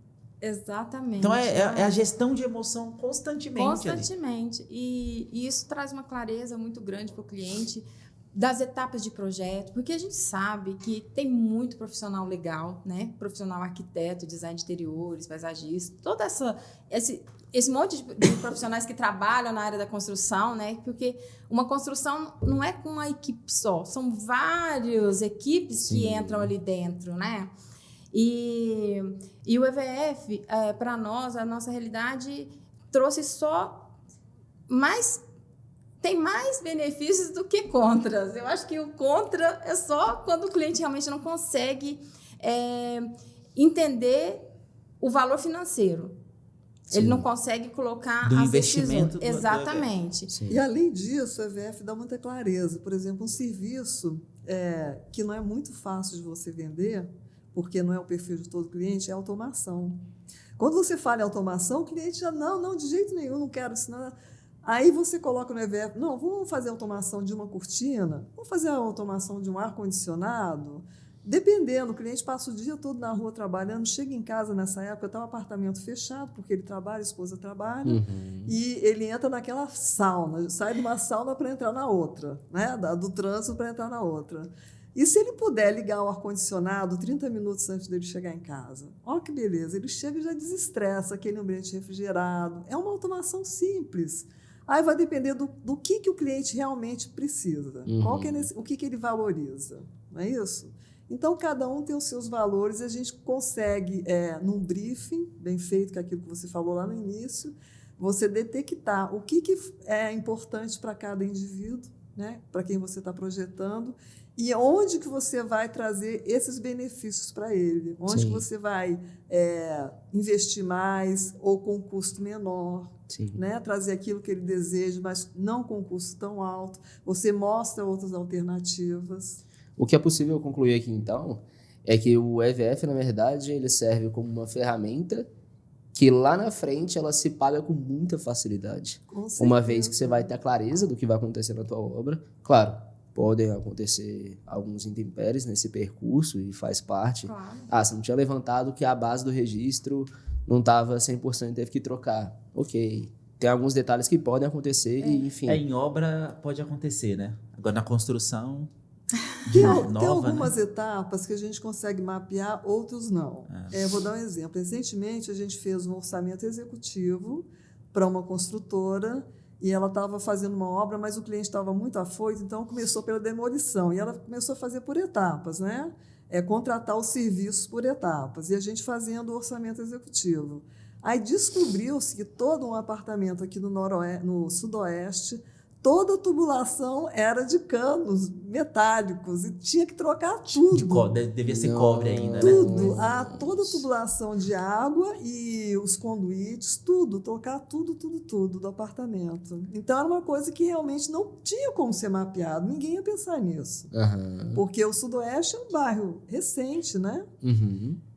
Exatamente. Então é a gestão de emoção constantemente. Constantemente. E isso traz uma clareza muito grande para o cliente das etapas de projeto, porque a gente sabe que tem muito profissional legal, né? Profissional arquiteto, design de interiores, paisagista, toda esse monte de profissionais que trabalham na área da construção, né? Porque uma construção não é com uma equipe só, são várias equipes que entram ali dentro, né? E o EVF, para nós, a nossa realidade trouxe tem mais benefícios do que contras. Eu acho que o contra é só quando o cliente realmente não consegue entender o valor financeiro. Sim. Ele não consegue colocar do investimento. Exatamente. E, além disso, o EVF dá muita clareza. Por exemplo, um serviço que não é muito fácil de você vender, porque não é o perfil de todo cliente, é a automação. Quando você fala em automação, o cliente já, não, de jeito nenhum, não quero isso, não. Aí você coloca no EVF, não, vamos fazer a automação de uma cortina, vamos fazer a automação de um ar-condicionado. Dependendo, o cliente passa o dia todo na rua trabalhando, chega em casa nessa época, está o apartamento fechado, porque ele trabalha, a esposa trabalha, e ele entra naquela sauna, sai de uma sauna para entrar na outra, né? Do trânsito para entrar na outra. E se ele puder ligar o ar-condicionado 30 minutos antes dele chegar em casa? Olha que beleza, ele chega e já desestressa aquele ambiente refrigerado. É uma automação simples. Aí vai depender do que o cliente realmente precisa, o que ele valoriza, não é isso? Então, cada um tem os seus valores e a gente consegue, num briefing bem feito, que é aquilo que você falou lá no início, você detectar o que é importante para cada indivíduo, né? Para quem você está projetando, e onde que você vai trazer esses benefícios para ele, onde que você vai investir mais ou com custo menor, né? Trazer aquilo que ele deseja, mas não com custo tão alto. Você mostra outras alternativas. O que é possível concluir aqui, então, é que o EVF, na verdade, ele serve como uma ferramenta que lá na frente ela se paga com muita facilidade. Uma vez que você vai ter a clareza do que vai acontecer na tua obra. Claro, podem acontecer alguns intempéries nesse percurso e faz parte. Claro. Você não tinha levantado que a base do registro não estava 100%, teve que trocar. Ok. Tem alguns detalhes que podem acontecer e, enfim. Em obra pode acontecer, né? Agora na construção... Tem algumas etapas que a gente consegue mapear, outros não. Eu vou dar um exemplo. Recentemente, a gente fez um orçamento executivo para uma construtora e ela estava fazendo uma obra, mas o cliente estava muito afoito, então começou pela demolição. E ela começou a fazer por etapas, né? Contratar os serviços por etapas. E a gente fazendo o orçamento executivo. Aí descobriu-se que todo um apartamento aqui no sudoeste, toda a tubulação era de canos metálicos e tinha que trocar tudo. Devia ser cobre ainda, né? Tudo. Toda a tubulação de água e os conduítes, tudo. Trocar tudo do apartamento. Então, era uma coisa que realmente não tinha como ser mapeado. Ninguém ia pensar nisso. Porque o Sudoeste é um bairro recente, né?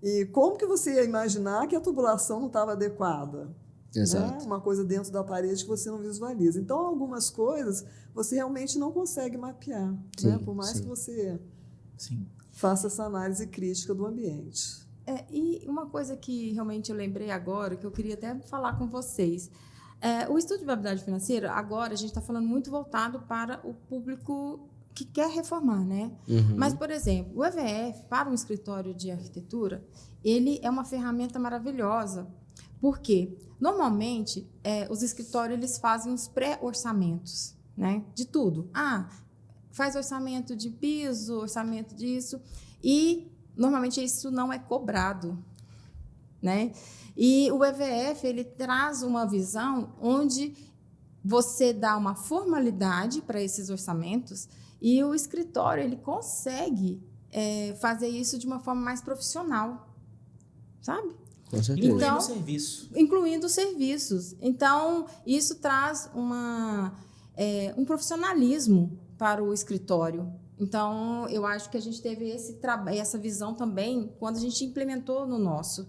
E como que você ia imaginar que a tubulação não estava adequada? Exato. Né? Uma coisa dentro da parede que você não visualiza. Então, algumas coisas você realmente não consegue mapear, né? Por mais que você faça essa análise crítica do ambiente. E uma coisa que realmente eu lembrei agora, que eu queria até falar com vocês. O estudo de viabilidade financeira, agora, a gente está falando muito voltado para o público que quer reformar, né? Mas, por exemplo, o EVF, para um escritório de arquitetura, ele é uma ferramenta maravilhosa, Por quê? Normalmente, os escritórios eles fazem os pré-orçamentos, né? De tudo. Faz orçamento de piso, orçamento disso, e normalmente isso não é cobrado, né? E o EVF ele traz uma visão onde você dá uma formalidade para esses orçamentos e o escritório ele consegue fazer isso de uma forma mais profissional, sabe? Com certeza. Incluindo Então, o serviço. Incluindo serviços. Então, isso traz um profissionalismo para o escritório. Então, eu acho que a gente teve essa visão também quando a gente implementou no nosso.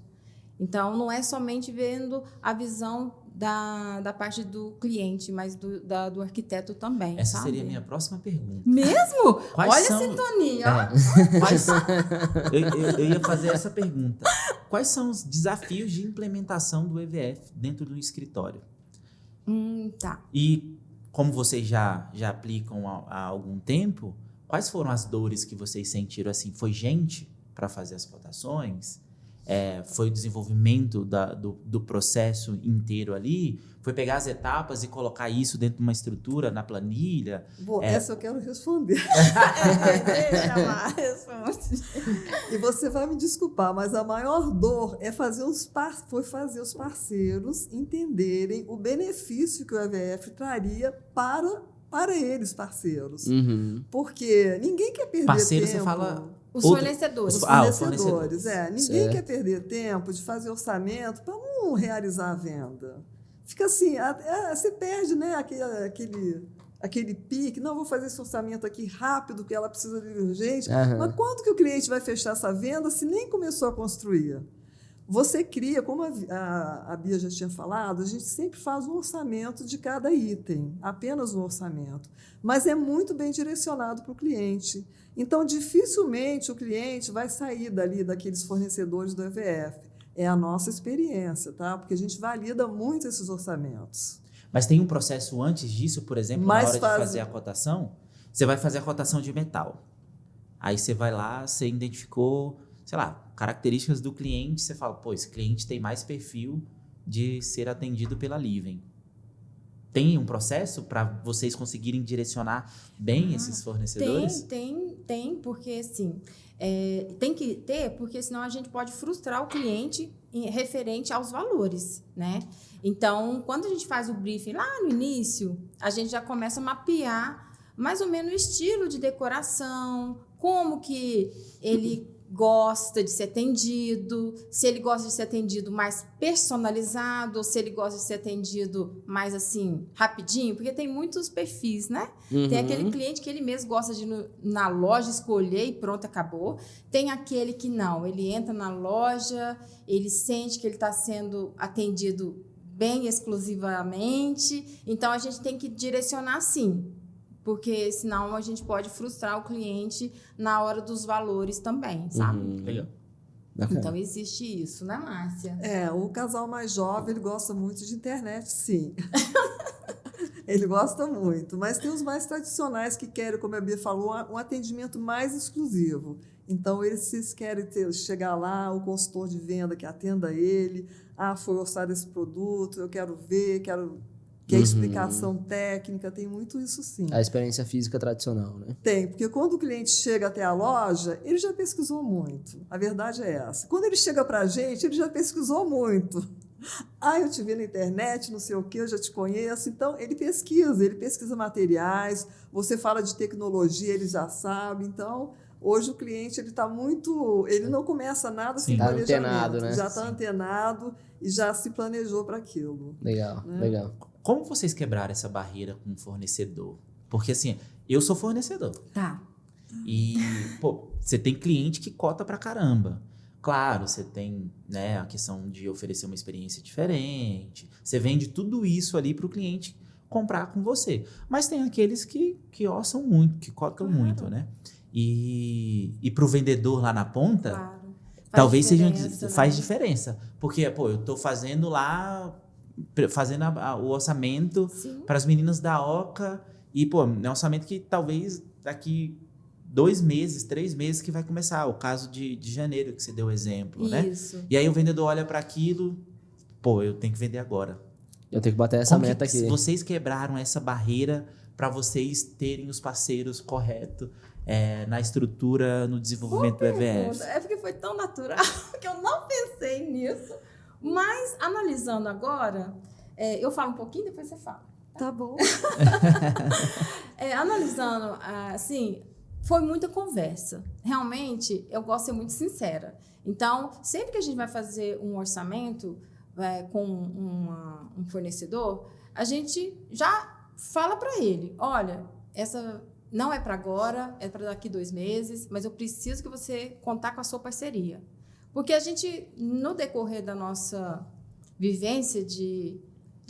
Então, não é somente vendo a visão da parte do cliente, mas do arquiteto também. Essa sabe? seria a minha próxima pergunta. Mesmo? Quais Olha são- a sintonia. Eu ia fazer essa pergunta. Quais são os desafios de implementação do EVF dentro do escritório? Tá. E como vocês já aplicam há algum tempo, quais foram as dores que vocês sentiram? Assim, foi gente para fazer as cotações? Foi o desenvolvimento do processo inteiro ali? Foi pegar as etapas e colocar isso dentro de uma estrutura, na planilha? Bom, essa eu quero responder. Deixa lá, responde. E você vai me desculpar, mas a maior dor foi fazer os parceiros entenderem o benefício que o EVF traria para eles, parceiros. Uhum. Porque ninguém quer perder Parceiro, tempo. você fala... Os Outro- fornecedores. Os os fornecedores, Ninguém Certo. quer perder tempo de fazer orçamento para não realizar a venda. Fica assim, você perde, né, aquele pique. Não, vou fazer esse orçamento aqui rápido, que ela precisa de urgente. Aham. Mas quando que o cliente vai fechar essa venda se nem começou a construir? Você cria, como a Bia já tinha falado, a gente sempre faz um orçamento de cada item, apenas um orçamento. Mas é muito bem direcionado para o cliente. Então, dificilmente o cliente vai sair daqueles fornecedores do EVF. É a nossa experiência, tá? Porque a gente valida muito esses orçamentos. Mas tem um processo antes disso, por exemplo, na hora de fazer a cotação? Você vai fazer a cotação de metal. Aí você vai lá, você identificou, sei lá, características do cliente, você fala, pô, esse cliente tem mais perfil de ser atendido pela Living. Tem um processo para vocês conseguirem direcionar bem esses fornecedores? Tem, porque assim, tem que ter, porque senão a gente pode frustrar o cliente referente aos valores, né? Então, quando a gente faz o briefing lá no início, a gente já começa a mapear mais ou menos o estilo de decoração, como que ele gosta de ser atendido, se ele gosta de ser atendido mais personalizado, ou se ele gosta de ser atendido mais assim, rapidinho, porque tem muitos perfis, né? Uhum. Tem aquele cliente que ele mesmo gosta de ir na loja, escolher e pronto, acabou. Tem aquele que não, ele entra na loja, ele sente que ele está sendo atendido bem exclusivamente, então a gente tem que direcionar sim. Porque senão a gente pode frustrar o cliente na hora dos valores também, sabe? Legal. Bacana. Então existe isso, né, Márcia? O casal mais jovem, ele gosta muito de internet, sim. Ele gosta muito. Mas tem os mais tradicionais que querem, como a Bia falou, um atendimento mais exclusivo. Então, eles querem chegar lá, o consultor de venda que atenda ele. Foi orçado esse produto, eu quero ver, que a explicação técnica, tem muito isso sim. A experiência física tradicional, né? Tem, porque quando o cliente chega até a loja, ele já pesquisou muito. A verdade é essa. Quando ele chega para a gente, ele já pesquisou muito. Eu te vi na internet, não sei o quê, eu já te conheço. Então, ele pesquisa materiais, você fala de tecnologia, ele já sabe. Então, hoje o cliente ele não começa nada sem Tá planejamento. antenado, né? Já está antenado e já se planejou para aquilo. Legal, legal. Como vocês quebraram essa barreira com o fornecedor? Porque assim, eu sou fornecedor. Tá. E, pô, você tem cliente que cota pra caramba. Claro, você tem, né, a questão de oferecer uma experiência diferente. Você vende tudo isso ali pro cliente comprar com você. Mas tem aqueles que orçam muito, que cotam muito, né? E pro vendedor lá na ponta, Claro. talvez faz né? diferença. Porque, pô, eu tô fazendo lá, o orçamento Sim. para as meninas da Oca e, pô, é um orçamento que talvez daqui 2 meses, 3 meses que vai começar. O caso de janeiro que você deu exemplo, né? Isso. E aí o vendedor olha para aquilo, pô, eu tenho que vender agora. Eu tenho que bater essa Como que meta aqui. vocês quebraram essa barreira para vocês terem os parceiros corretos na estrutura, no desenvolvimento do EVF? É porque foi tão natural que eu não pensei nisso. Mas, analisando agora, eu falo um pouquinho, depois você fala. Tá bom. Analisando, assim, foi muita conversa. Realmente, eu gosto de ser muito sincera. Então, sempre que a gente vai fazer um orçamento com um fornecedor, a gente já fala para ele, olha, essa não é para agora, é para daqui 2 meses, mas eu preciso que você contar com a sua parceria. Porque a gente, no decorrer da nossa vivência de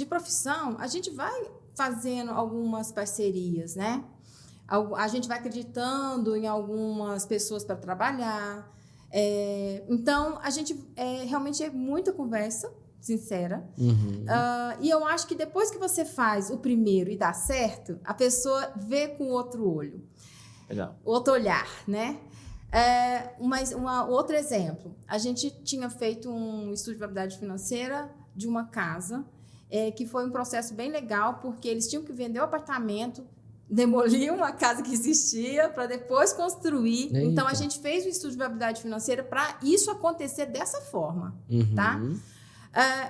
profissão, a gente vai fazendo algumas parcerias, né? A gente vai acreditando em algumas pessoas para trabalhar. Então, a gente realmente é muita conversa sincera. E eu acho que depois que você faz o primeiro e dá certo, a pessoa vê com outro olho. Legal. Outro olhar, né? Mas outro exemplo. A gente tinha feito um estudo de viabilidade financeira de uma casa, que foi um processo bem legal, porque eles tinham que vender o apartamento, demolir uma casa que existia para depois construir. Eita. Então, a gente fez o estudo de viabilidade financeira para isso acontecer dessa forma, tá?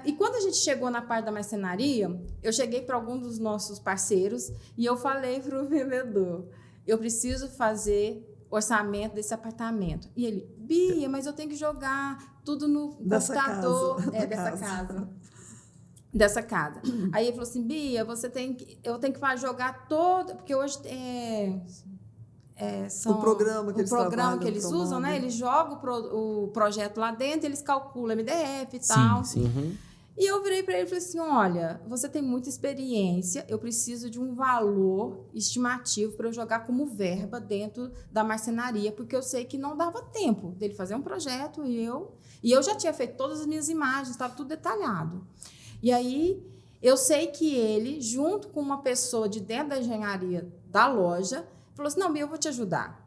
E quando a gente chegou na parte da marcenaria, eu cheguei para algum dos nossos parceiros e eu falei para o vendedor, eu preciso fazer orçamento desse apartamento. E ele, Bia, mas eu tenho que jogar tudo no computador. Dessa casa. Aí ele falou assim, Bia, eu tenho que jogar todo, porque hoje O programa que eles usam, né? Eles jogam o projeto lá dentro, eles calculam MDF e tal. Sim. E eu virei para ele e falei assim, olha, você tem muita experiência, eu preciso de um valor estimativo para eu jogar como verba dentro da marcenaria, porque eu sei que não dava tempo dele fazer um projeto e eu já tinha feito todas as minhas imagens, estava tudo detalhado. E aí, eu sei que ele, junto com uma pessoa de dentro da engenharia da loja, falou assim, não, Bia, eu vou te ajudar.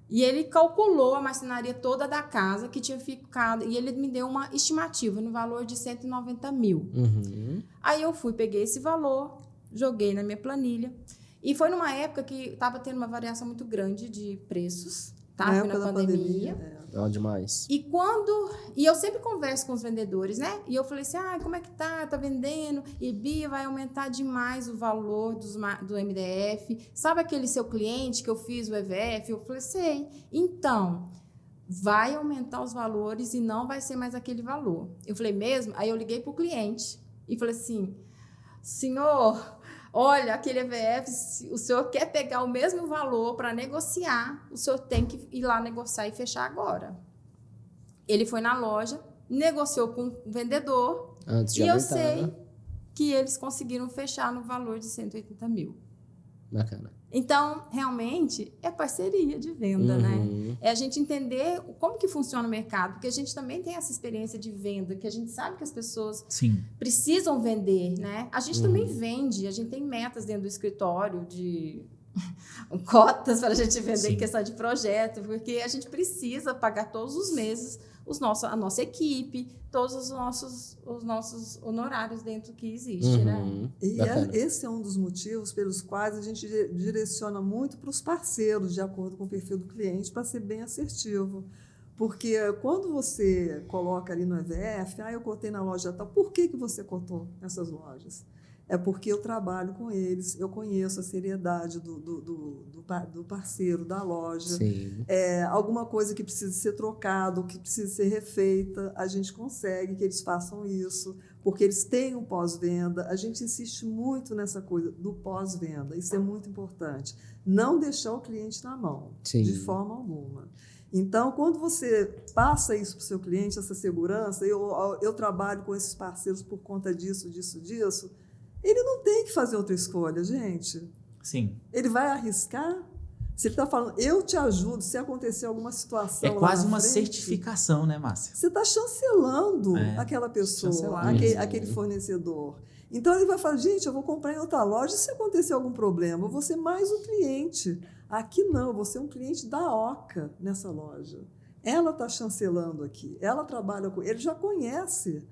E ele calculou a marcenaria toda da casa que tinha ficado, e ele me deu uma estimativa no valor de 190 mil. Aí eu peguei esse valor, joguei na minha planilha, e foi numa época que estava tendo uma variação muito grande de preços, tá? Foi na pandemia. É demais. E eu sempre converso com os vendedores, né? E eu falei assim, como é que tá? Tá vendendo? E Bia, vai aumentar demais o valor do MDF. Sabe aquele seu cliente que eu fiz o EVF? Eu falei, sei. Então, vai aumentar os valores e não vai ser mais aquele valor. Eu falei, mesmo? Aí eu liguei pro cliente e falei assim, senhor, olha, aquele EVF, se o senhor quer pegar o mesmo valor para negociar, o senhor tem que ir lá negociar e fechar agora. Ele foi na loja, negociou com o vendedor, Antes de e eu aumentar, sei né? que eles conseguiram fechar no valor de 180 mil. Bacana. Então, realmente, é parceria de venda, né? É a gente entender como que funciona o mercado, porque a gente também tem essa experiência de venda, que a gente sabe que as pessoas precisam vender, né? A gente também vende, a gente tem metas dentro do escritório de cotas para a gente vender em questão de projeto, porque a gente precisa pagar todos os meses a nossa equipe, todos os nossos honorários dentro que existe, né? E esse é um dos motivos pelos quais a gente direciona muito para os parceiros, de acordo com o perfil do cliente, para ser bem assertivo. Porque quando você coloca ali no EVF, eu cotei na loja tal, por que você cotou nessas lojas? É porque eu trabalho com eles, eu conheço a seriedade do parceiro, da loja. Alguma coisa que precisa ser trocado, que precisa ser refeita, a gente consegue que eles façam isso, porque eles têm um pós-venda. A gente insiste muito nessa coisa do pós-venda, isso é muito importante. Não deixar o cliente na mão, de forma alguma. Então, quando você passa isso para o seu cliente, essa segurança, eu trabalho com esses parceiros por conta disso, ele não tem que fazer outra escolha, gente. Sim. Ele vai arriscar? Se ele está falando, eu te ajudo, se acontecer alguma situação É quase lá na uma frente, certificação, né, Márcia? você está chancelando aquela pessoa, aquele fornecedor. Então, ele vai falar, gente, eu vou comprar em outra loja, se acontecer algum problema, eu vou ser mais um cliente. Aqui não, eu vou ser um cliente da Oca nessa loja. Ela está chancelando aqui, ela trabalha com ele, já conhece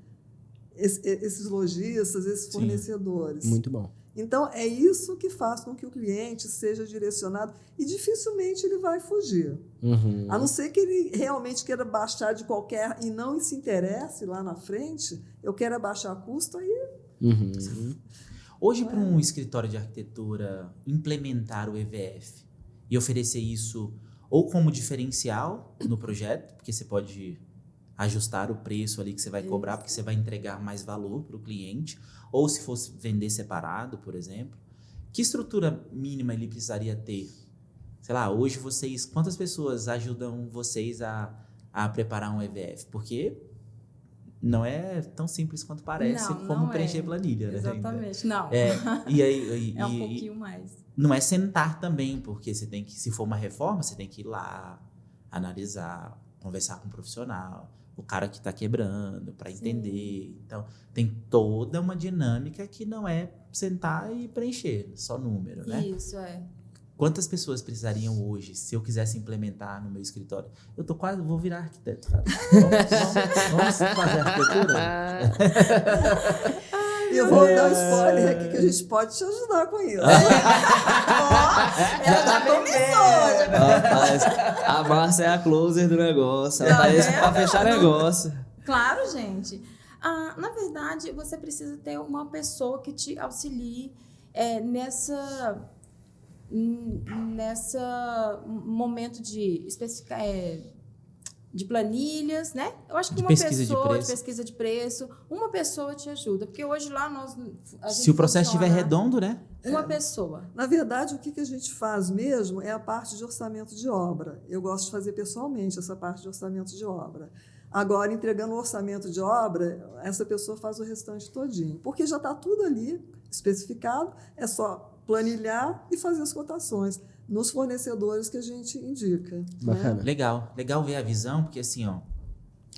esses lojistas, esses Sim. fornecedores. Muito bom. Então, é isso que faz com que o cliente seja direcionado e dificilmente ele vai fugir. Uhum. A não ser que ele realmente queira baixar de qualquer e não se interesse lá na frente, eu quero abaixar custo, aí Uhum. Hoje, para um escritório de arquitetura implementar o EVF e oferecer isso ou como diferencial no projeto, porque você pode ajustar o preço ali que você vai cobrar, porque você vai entregar mais valor para o cliente, ou se fosse vender separado, por exemplo. Que estrutura mínima ele precisaria ter? Sei lá, hoje quantas pessoas ajudam vocês a preparar um EVF? Porque não é tão simples quanto parece Não, como não preencher é. planilha, né? Exatamente, não. E aí, É um pouquinho mais. não é sentar também, porque você tem que, se for uma reforma, você tem que ir lá, analisar, conversar com um profissional, o cara que está quebrando, para entender. Então, tem toda uma dinâmica que não é sentar e preencher, só número, né? Isso, é. Quantas pessoas precisariam hoje, se eu quisesse implementar no meu escritório? Eu vou virar arquiteto, cara. Vamos fazer arquitetura? E eu vou dar um spoiler aqui que a gente pode te ajudar com isso. Ela já começou. Rapaz, a Márcia é a closer do negócio. Ela tá aí pra fechar negócio. Claro, gente. Na verdade, você precisa ter uma pessoa que te auxilie nessa momento de especificar, de planilhas, né? Eu acho que De uma pesquisa de pessoa preço. de pesquisa de preço, uma pessoa te ajuda, porque hoje lá a gente Se o processo estiver funciona redondo, né? uma pessoa. Na verdade, o que a gente faz mesmo é a parte de orçamento de obra. Eu gosto de fazer pessoalmente essa parte de orçamento de obra. Agora, entregando o orçamento de obra, essa pessoa faz o restante todinho, porque já está tudo ali especificado, é só planilhar e fazer as cotações nos fornecedores que a gente indica. Bacana. Né? Legal ver a visão, porque assim, ó,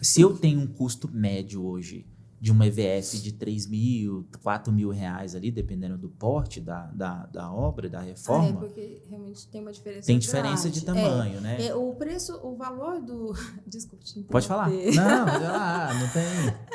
se eu tenho um custo médio hoje de uma EVF de 3 mil, 4 mil reais ali, dependendo do porte da obra, da reforma, Porque realmente tem uma diferença tem diferença de grande. tamanho, né? O preço, o valor do... Desculpa te interromper. Pode falar. Não, vai lá, não tem...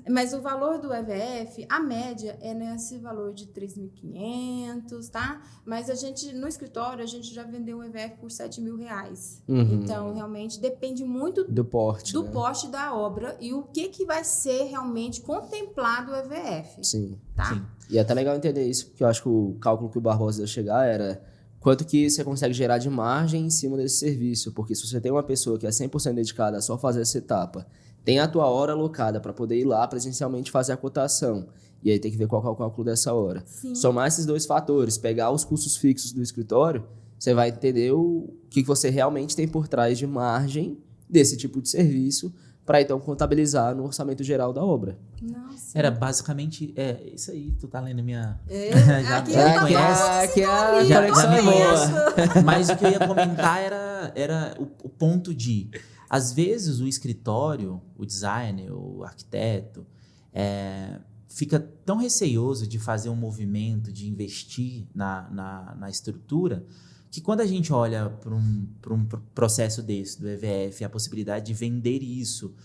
Mas o valor do EVF, a média é nesse valor de 3.500, tá? Mas a gente, no escritório, a gente já vendeu um EVF por 7 mil reais. Uhum. Então, realmente, depende muito Do porte. do né? porte da obra e o que vai ser realmente contemplado o EVF, Sim. tá? Sim. E é até legal entender isso, porque eu acho que o cálculo que o Barbosa ia chegar era quanto que você consegue gerar de margem em cima desse serviço. Porque se você tem uma pessoa que é 100% dedicada a só fazer essa etapa, tem a tua hora alocada para poder ir lá presencialmente fazer a cotação. E aí tem que ver qual que é o cálculo dessa hora. Sim. Somar esses dois fatores, pegar os custos fixos do escritório, você vai entender o que você realmente tem por trás de margem desse tipo de serviço para então contabilizar no orçamento geral da obra. Nossa. Era basicamente... isso aí, tu tá lendo minha... Aqui já tá conhece. que a Já conexão é me boa. Mas o que eu ia comentar era o ponto de... Às vezes o escritório, o designer, o arquiteto, fica tão receioso de fazer um movimento, de investir na estrutura, que quando a gente olha para um processo desse, do EVF, a possibilidade de vender isso,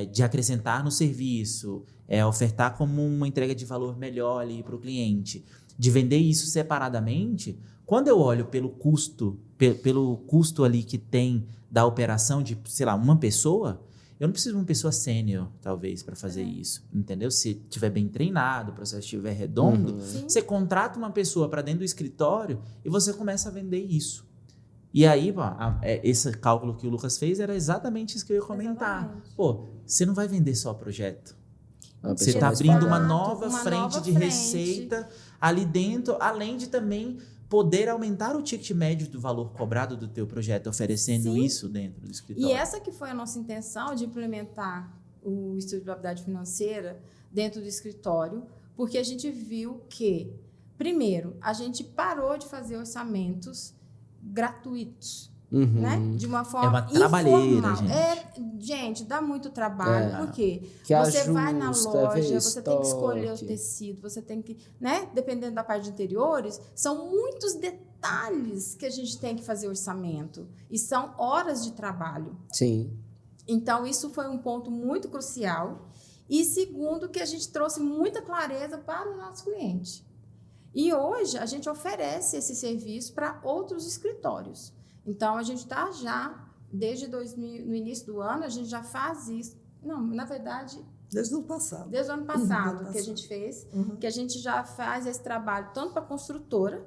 de acrescentar no serviço, ofertar como uma entrega de valor melhor ali para o cliente, de vender isso separadamente, quando eu olho pelo custo ali que tem da operação de, sei lá, uma pessoa, eu não preciso de uma pessoa sênior, talvez, para fazer isso, entendeu? Se estiver bem treinado, o processo estiver redondo, você contrata uma pessoa para dentro do escritório e você começa a vender isso. E aí, esse cálculo que o Lucas fez era exatamente isso que eu ia comentar. Exatamente. Pô, você não vai vender só projeto. Uma Você pessoa está mais abrindo pagada. uma nova Uma frente nova de frente. receita ali dentro, além de também poder aumentar o ticket médio do valor cobrado do teu projeto, oferecendo Sim. isso dentro do escritório. E essa que foi a nossa intenção de implementar o Estudo de Viabilidade Financeira dentro do escritório, porque a gente viu que, primeiro, a gente parou de fazer orçamentos gratuitos. Uhum. Né? De uma forma uma trabalheira, informal. gente. Gente, dá muito trabalho, porque Que você vai na ajusta, loja, vê você tem que escolher o estoque. tecido, você tem que, né? Dependendo da parte de interiores, são muitos detalhes que a gente tem que fazer orçamento. E são horas de trabalho. Sim. Então, isso foi um ponto muito crucial. E segundo, que a gente trouxe muita clareza para o nosso cliente. E hoje a gente oferece esse serviço para outros escritórios. Então, a gente está já, desde no início do ano, a gente já faz isso. Não, na verdade, Desde o ano passado. desde o ano passado que a gente fez, que a gente já faz esse trabalho tanto para construtora,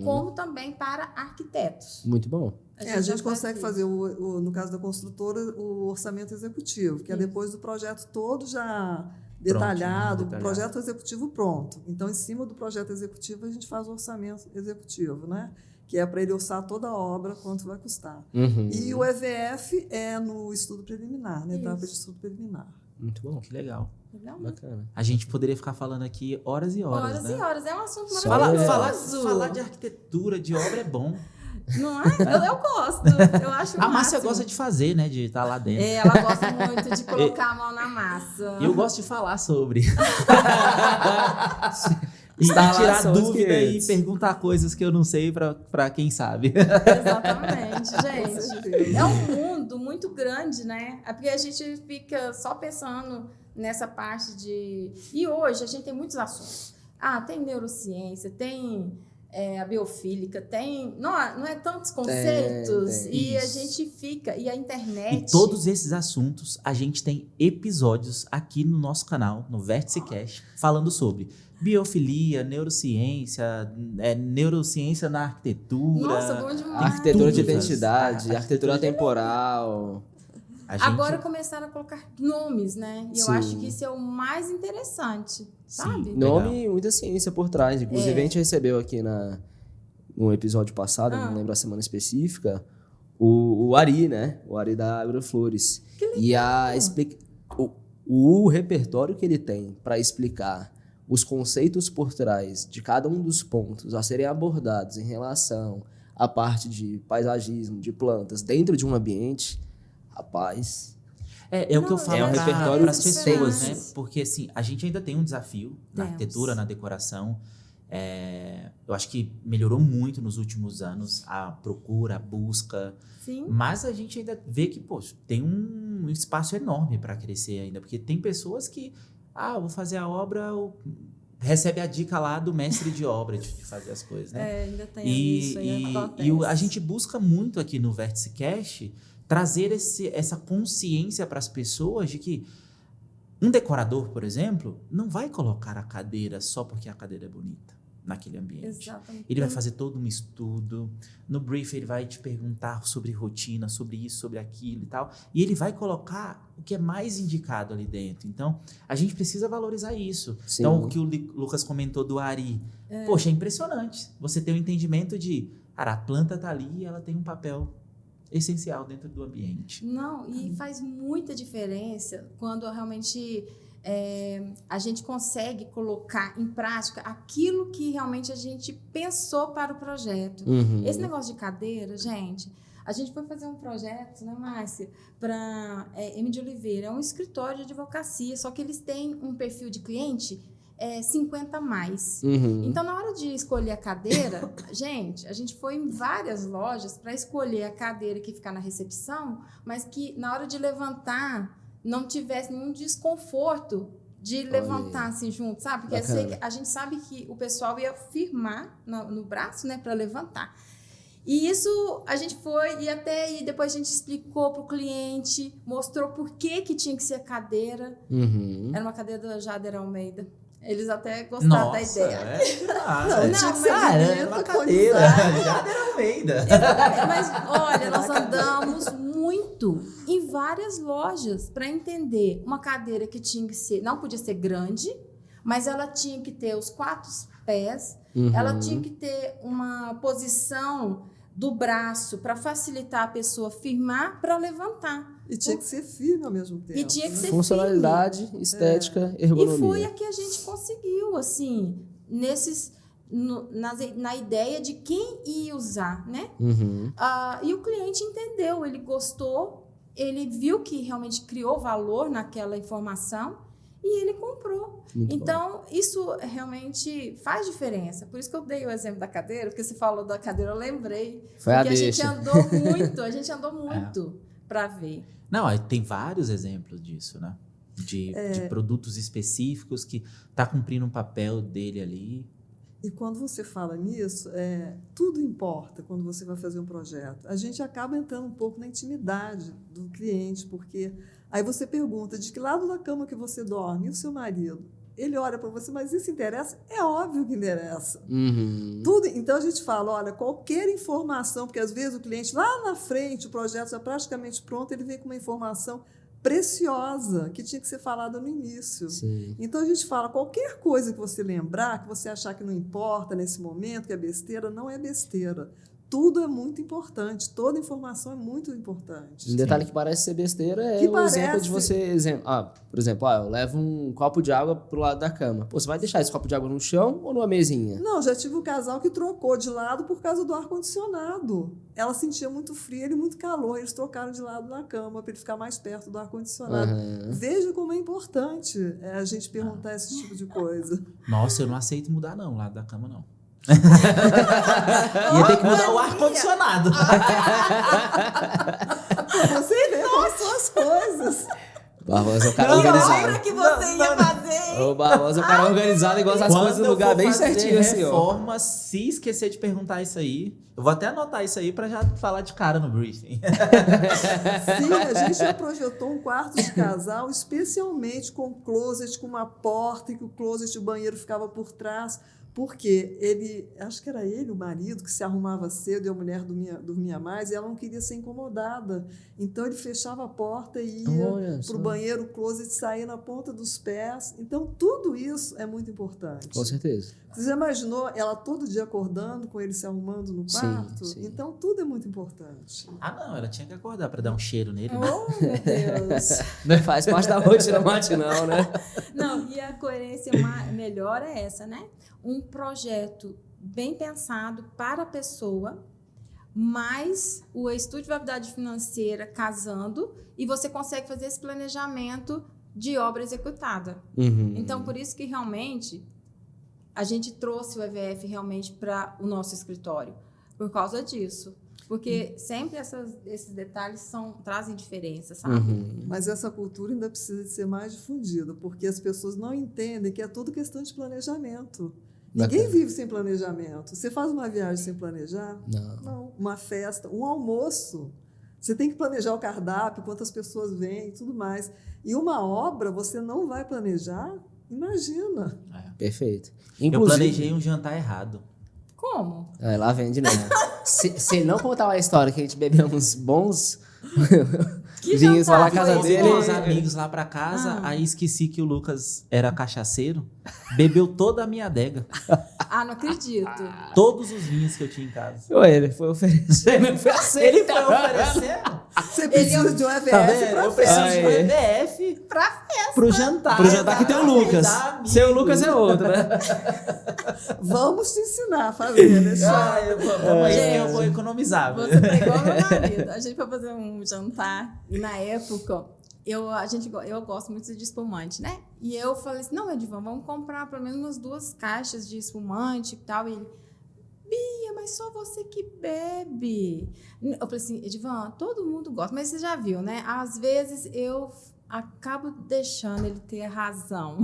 como também para arquitetos. Muito bom. A gente já consegue faz fazer, no caso da construtora, o orçamento executivo, que é depois do projeto todo já detalhado, detalhado. projeto executivo pronto. Então, em cima do projeto executivo, a gente faz o orçamento executivo, né? Que é para ele orçar toda a obra, quanto vai custar. E o EVF é no estudo preliminar, na etapa de estudo preliminar. Muito bom. Que legal. Legal. Bacana. A gente poderia ficar falando aqui horas e horas, Horas né? e horas. É um assunto Só maravilhoso. Falar de arquitetura, de obra é bom. Não é? Eu gosto. Eu acho A Márcia máximo. gosta de fazer, né? De estar lá dentro. Ela gosta muito de colocar a mão na massa. E eu gosto de falar sobre. E Instalações tirar dúvida e quentes. perguntar coisas que eu não sei pra quem sabe. Exatamente, gente. certeza. É um mundo muito grande, né? É porque a gente fica só pensando nessa parte de... E hoje a gente tem muitos assuntos. Tem neurociência, tem a biofílica, tem... Não é tantos conceitos. tem. E a Isso. gente fica... E a internet... E todos esses assuntos, a gente tem episódios aqui no nosso canal, no Vértice Cast, falando sobre biofilia, neurociência, neurociência na arquitetura. Nossa, bom demais. Arquitetura de Tudo. identidade, arquitetura temporal. A gente- Agora começaram a colocar nomes, né? E eu Sim. acho que isso é o mais interessante, sabe? Nome e muita ciência por trás. Inclusive, a gente recebeu aqui no episódio passado, não lembro a semana específica, o Ari, né? O Ari da Agroflores. E o repertório que ele tem para explicar os conceitos por trás de cada um dos pontos a serem abordados em relação à parte de paisagismo, de plantas, dentro de um ambiente, rapaz... É o que eu falo é um repertório para as pessoas, né? extenso. Porque assim, a gente ainda tem um desafio na Temos. arquitetura, na decoração. Eu acho que melhorou muito nos últimos anos a procura, a busca. Sim. Mas a gente ainda vê que, poxa, tem um espaço enorme para crescer ainda. Porque tem pessoas que, eu vou fazer a obra, recebe a dica lá do mestre de obra de fazer as coisas, né? Ainda tem isso, E ainda acontece. a gente busca muito aqui no Vértice Cast trazer essa consciência para as pessoas de que um decorador, por exemplo, não vai colocar a cadeira só porque a cadeira é bonita naquele ambiente. Exatamente. Ele vai fazer todo um estudo. No brief, ele vai te perguntar sobre rotina, sobre isso, sobre aquilo e tal. E ele vai colocar o que é mais indicado ali dentro. Então, a gente precisa valorizar isso. Sim. Então, o que o Lucas comentou do Ari. Poxa, é impressionante. Você tem o entendimento de, a planta tá ali e ela tem um papel essencial dentro do ambiente. Não, e faz muita diferença quando realmente a gente consegue colocar em prática aquilo que realmente a gente pensou para o projeto. Esse negócio de cadeira, gente, a gente foi fazer um projeto, né, Márcia, para M. de Oliveira, é um escritório de advocacia, só que eles têm um perfil de cliente 50 a mais. Então, na hora de escolher a cadeira, a gente foi em várias lojas para escolher a cadeira que fica na recepção, mas que na hora de levantar não tivesse nenhum desconforto de levantar assim junto, sabe? Porque a gente sabe que o pessoal ia firmar no braço, né, para levantar. E isso a gente foi e depois a gente explicou para o cliente, mostrou por que tinha que ser a cadeira. Era uma cadeira da Jader Almeida. Eles até gostaram da ideia. Uma cadeira. Jader Almeida. Mas, olha, nós andamos muito em várias lojas para entender uma cadeira que tinha que ser, não podia ser grande, mas ela tinha que ter os 4 pés, ela tinha que ter uma posição do braço para facilitar a pessoa firmar para levantar. E tinha que ser firme ao mesmo tempo. E tinha que ser Funcionalidade, estética, ergonomia. E foi a que a gente conseguiu, assim, na ideia de quem ia usar, né? E o cliente entendeu, ele gostou, ele viu que realmente criou valor naquela informação e ele comprou. Então, isso realmente faz diferença. Por isso que eu dei o exemplo da cadeira, porque você falou da cadeira, eu lembrei. Foi a porque deixa. a gente andou muito para ver. Não, tem vários exemplos disso, né? de produtos específicos que está cumprindo um papel dele ali. E quando você fala nisso, tudo importa quando você vai fazer um projeto. A gente acaba entrando um pouco na intimidade do cliente, porque aí você pergunta de que lado da cama que você dorme, e o seu marido? Ele olha para você, mas isso interessa? É óbvio que interessa. Uhum. Tudo, então a gente fala, olha, qualquer informação, porque às vezes o cliente lá na frente, o projeto já praticamente pronto, ele vem com uma informação preciosa que tinha que ser falada no início. Sim. Então a gente fala, qualquer coisa que você lembrar, que você achar que não importa nesse momento, que é besteira, não é besteira. Tudo é muito importante, toda informação é muito importante. Um detalhe que parece ser besteira é Que o exemplo parece- de você... por exemplo, eu levo um copo de água pro lado da cama. Pô, você vai deixar esse copo de água no chão ou numa mesinha? Não, já tive um casal que trocou de lado por causa do ar-condicionado. Ela sentia muito frio e muito calor, eles trocaram de lado na cama para ele ficar mais perto do ar-condicionado. Aham. Veja como é importante a gente perguntar esse tipo de coisa. Nossa, eu não aceito mudar não, lado da cama não. Ia ter que mudar o ar-condicionado. Você vê como são as coisas. Barbosa é o cara Não, organizado. Lembra que você ia fazer? O Barbosa é o cara organizado e gosta das coisas no eu lugar for bem fazer certinho, assim, ó. reforma, se esquecer de perguntar isso aí, eu vou até anotar isso aí pra já falar de cara no briefing. Sim, a gente já projetou um quarto de casal, especialmente com closet, com uma porta, e que o closet, o banheiro ficava por trás, porque ele, acho que era ele, o marido, que se arrumava cedo e a mulher dormia mais, e ela não queria ser incomodada. Então, ele fechava a porta e Olha ia só. para o banheiro, o closet saía na ponta dos pés. Então, tudo isso é muito importante. Com certeza. Você já imaginou ela todo dia acordando, com ele se arrumando no Sim, quarto? sim. Então, tudo é muito importante. Ah, não, ela tinha que acordar pra dar um cheiro nele. Né? Oh, meu Deus. Faz parte da rotina matinal, né? Não, e a coerência melhor é essa, né? Um projeto bem pensado para a pessoa, mais o estudo de viabilidade financeira casando, e você consegue fazer esse planejamento de obra executada. Uhum. Então, por isso que realmente a gente trouxe o EVF realmente para o nosso escritório, por causa disso. Porque sempre esses detalhes trazem diferença, sabe? Uhum. Mas essa cultura ainda precisa de ser mais difundida, porque as pessoas não entendem que é tudo questão de planejamento. Ninguém Bacana. vive sem planejamento. Você faz uma viagem sem planejar? Não. Não. Uma festa, um almoço. Você tem que planejar o cardápio, quantas pessoas vêm e tudo mais. E uma obra, você não vai planejar? Imagina. Perfeito. Eu Inclusive, planejei um jantar errado. Como? Lá vem de novo. se ele não contar uma história que a gente bebeu uns bons Que vinhos lá na jantar casa foi Fui dele. com os amigos lá pra casa, Ah. aí esqueci que o Lucas era cachaceiro, bebeu toda a minha adega, Ah, não acredito. todos os vinhos que eu tinha em casa. Ué, ele foi oferecer, não foi aceito. Ele foi oferecendo. Você precisa de um EVF Tá vendo? para Eu preciso de um Aí. EVF Pra festa. pro jantar. Pro jantar que tem o Lucas. Exatamente. Seu Lucas é outro, né? Vamos te ensinar a fazer, né, Chico? Vamos aí que eu Gente, vou economizar. Você tá igual meu marido. A gente foi fazer um jantar e na época eu gosto muito de espumante, né? E eu falei assim, não, Edivan, vamos comprar pelo menos umas 2 caixas de espumante e tal. E ele, Bia, mas só você que bebe. Eu falei assim, Edivan, todo mundo gosta, mas você já viu, né? Às vezes eu acabo deixando ele ter razão.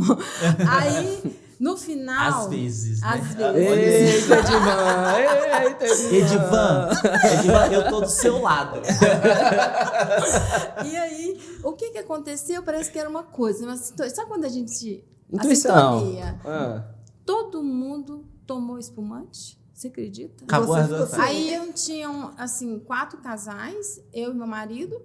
Aí, no final... Às vezes, né? Às vezes. Eita, Edivan! Eita, Edivan, eu tô do seu lado. E aí, o que aconteceu? Parece que era uma coisa. Mas, sabe quando a gente... a Intuição. sintonia? Ah. Todo mundo tomou espumante? Você acredita? Acabou Você as ficou duas. sem- Aí eu tinha, assim, 4 casais, eu e meu marido,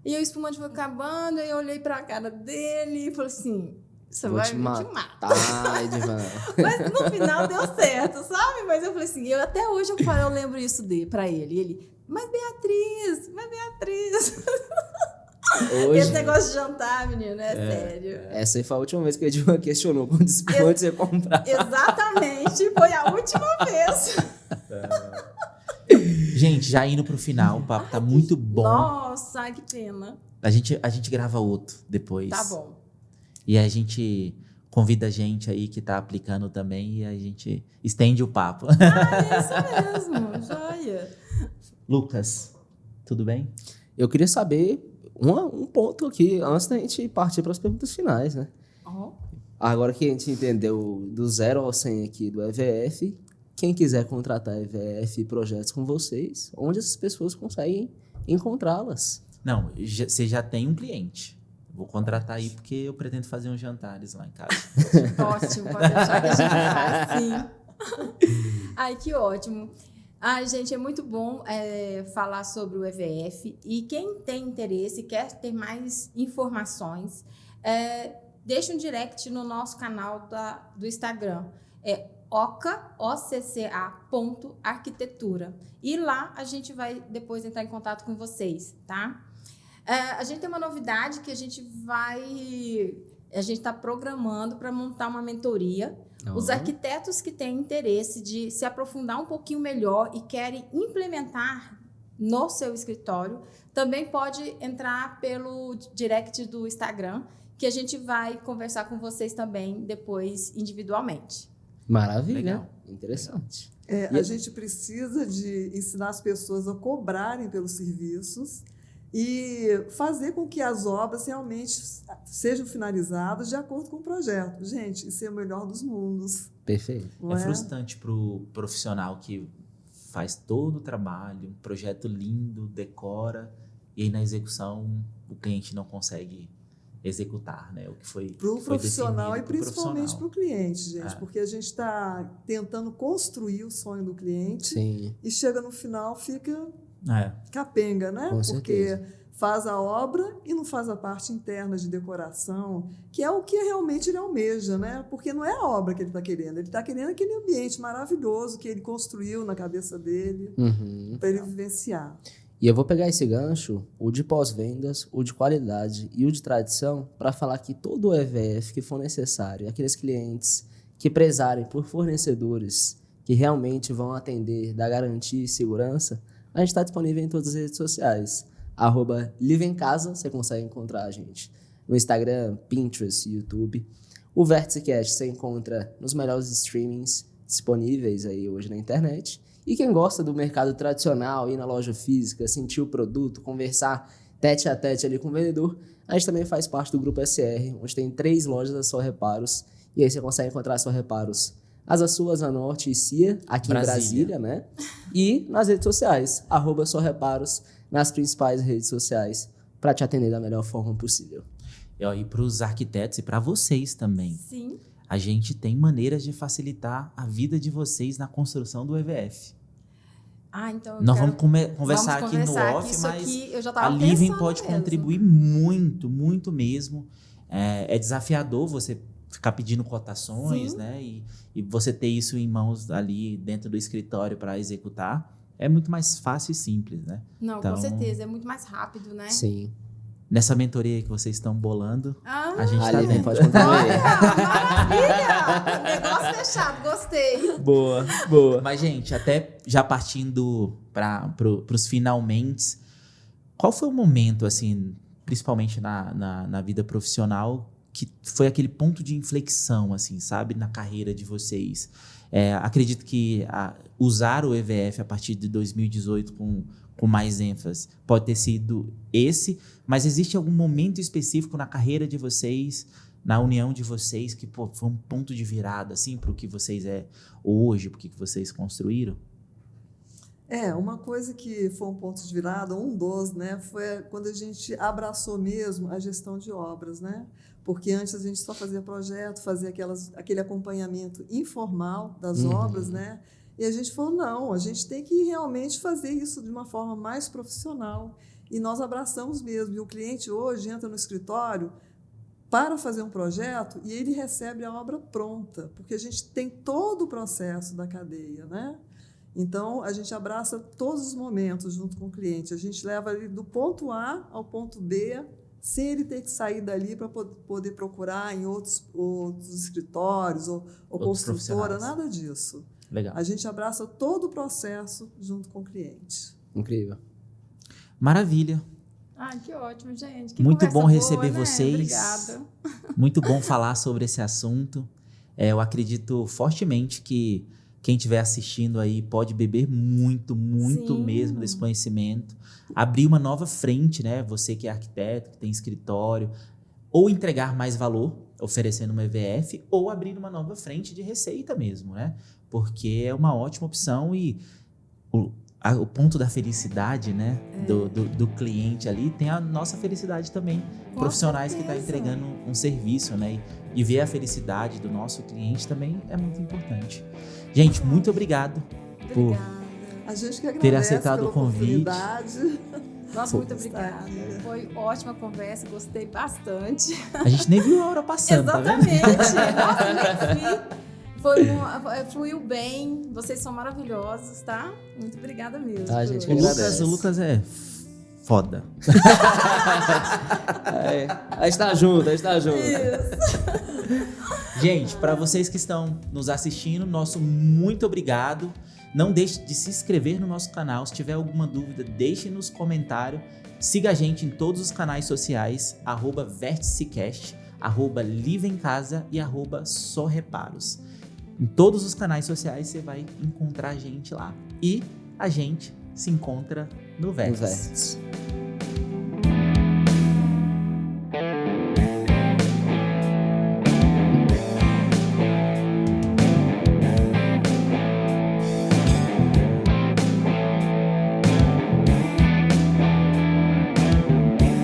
e o espumante foi acabando, aí eu olhei pra cara dele e falei assim, você Vou vai te me matar. matar. Tá, Edivan. Mas no final deu certo, sabe? Mas eu falei assim, até hoje eu lembro isso pra ele. E ele, mas Beatriz. Hoje, Esse negócio de jantar, menino, é sério. essa aí foi a última vez que o Edivan questionou quando espumante você comprar. Exatamente, foi a última vez. Gente, já indo pro final, o papo tá muito bom. Nossa, ai, que pena. A gente grava outro depois. Tá bom. E a gente convida a gente aí que tá aplicando também e a gente estende o papo. É isso mesmo, joia. Lucas, tudo bem? Eu queria saber um ponto aqui, antes da gente partir para as perguntas finais, né? Ó. Agora que a gente entendeu do 0 ao 100 aqui do EVF, quem quiser contratar EVF e projetos com vocês, onde essas pessoas conseguem encontrá-las? Não, você já tem um cliente. Vou contratar aí porque eu pretendo fazer uns jantares lá em casa. Ótimo, pode deixar que a gente faz, sim. Ai, que ótimo. Ai, gente, é muito bom falar sobre o EVF. E quem tem interesse, quer ter mais informações, deixa um direct no nosso canal do Instagram. É occa.arquitetura. E lá a gente vai depois entrar em contato com vocês, tá? A gente tem uma novidade que a gente está programando para montar uma mentoria. Os arquitetos que têm interesse de se aprofundar um pouquinho melhor e querem implementar no seu escritório, também pode entrar pelo direct do Instagram, que a gente vai conversar com vocês também depois individualmente. Maravilha, Legal. interessante. A gente precisa de ensinar as pessoas a cobrarem pelos serviços e fazer com que as obras realmente sejam finalizadas de acordo com o projeto. Gente, isso é o melhor dos mundos. Perfeito. Não É frustrante para o profissional que faz todo o trabalho, um projeto lindo, decora, e aí na execução o cliente não consegue executar, né? O que foi para o profissional e definido pro principalmente para o profissional. cliente, gente, porque a gente está tentando construir o sonho do cliente Sim, e chega no final, fica É. capenga, né? Com Porque certeza. faz a obra e não faz a parte interna de decoração, que é o que realmente ele almeja, né? Porque não é a obra que ele está querendo, ele está querendo aquele ambiente maravilhoso que ele construiu na cabeça dele para ele vivenciar. E eu vou pegar esse gancho, o de pós-vendas, o de qualidade e o de tradição, para falar que todo o EVF que for necessário, aqueles clientes que prezarem por fornecedores que realmente vão atender, dar garantia e segurança, a gente está disponível em todas as redes sociais. @livemcasa, você consegue encontrar a gente no Instagram, Pinterest, YouTube. O VérticeCast você encontra nos melhores streamings disponíveis aí hoje na internet. E quem gosta do mercado tradicional, ir na loja física, sentir o produto, conversar tete a tete ali com o vendedor, a gente também faz parte do Grupo SR, onde tem 3 lojas da Só Reparos. E aí você consegue encontrar a Só Reparos, Asa Sul, Asa Norte e CIA, aqui em Brasília, né? E nas redes sociais, @Só Reparos, nas principais redes sociais, para te atender da melhor forma possível. E para os arquitetos e para vocês também. Sim. A gente tem maneiras de facilitar a vida de vocês na construção do EVF. Então Nós vamos conversar aqui no off, isso mas aqui eu já tava a Livem pensando pode mesmo. contribuir muito, muito mesmo. É desafiador você ficar pedindo cotações, Sim. né? E você ter isso em mãos ali dentro do escritório para executar. É muito mais fácil e simples, né? Não, Então, com certeza, é muito mais rápido, né? Sim. Nessa mentoria que vocês estão bolando, Ah, a gente A tá Livem dentro. pode contribuir. maravilha! Negócio fechado, gostei. Boa, boa. Mas, gente, até já partindo para os finalmente, qual foi o momento, assim, principalmente na vida profissional, que foi aquele ponto de inflexão, assim, sabe, na carreira de vocês? Acredito que usar o EVF a partir de 2018 com mais ênfase pode ter sido esse, mas existe algum momento específico na carreira de vocês, na união de vocês, que foi um ponto de virada, assim, para o que vocês hoje, para o que vocês construíram? Uma coisa que foi um ponto de virada, um dos, né, foi quando a gente abraçou mesmo a gestão de obras, né? Porque antes a gente só fazia projeto, fazia aquele acompanhamento informal das obras, né? E a gente falou, não, a gente tem que realmente fazer isso de uma forma mais profissional. E nós abraçamos mesmo. E o cliente hoje entra no escritório para fazer um projeto e ele recebe a obra pronta, porque a gente tem todo o processo da cadeia, né? Então, a gente abraça todos os momentos junto com o cliente. A gente leva ele do ponto A ao ponto B, sem ele ter que sair dali para poder procurar em outros escritórios ou construtora, nada disso. Legal. A gente abraça todo o processo junto com o cliente. Incrível. Maravilha. Ai, que ótimo, gente. Que Muito conversa bom receber boa, né? vocês. Obrigada. Muito bom falar sobre esse assunto. Eu acredito fortemente que Quem estiver assistindo aí pode beber muito, muito Sim. mesmo desse conhecimento. Abrir uma nova frente, né? Você que é arquiteto, que tem escritório, ou entregar mais valor, oferecendo uma EVF, ou abrir uma nova frente de receita mesmo, né? Porque é uma ótima opção e o ponto da felicidade, né? Do cliente ali, tem a nossa felicidade também. Com Profissionais que estão certeza. entregando um serviço, né? E ver a felicidade do nosso cliente também é muito importante. Gente, muito obrigado por Obrigada. A gente que agradece ter aceitado pela o convite. oportunidade. Nossa, muito Está obrigada. aqui. Foi ótima conversa, gostei bastante. A gente nem viu a hora passando, tá vendo? Exatamente. Nossa, nem vi. Fluiu bem. Vocês são maravilhosos, tá? Muito obrigada mesmo. A por gente que hoje. agradece. O Lucas é foda. A gente tá junto, a gente tá junto. Gente, para vocês que estão nos assistindo, nosso muito obrigado. Não deixe de se inscrever no nosso canal. Se tiver alguma dúvida, deixe nos comentários. Siga a gente em todos os canais sociais, @VérticeCast, @LiveEmCasa e @SóReparos. Em todos os canais sociais você vai encontrar a gente lá. E a gente se encontra no Vértice. Vértice.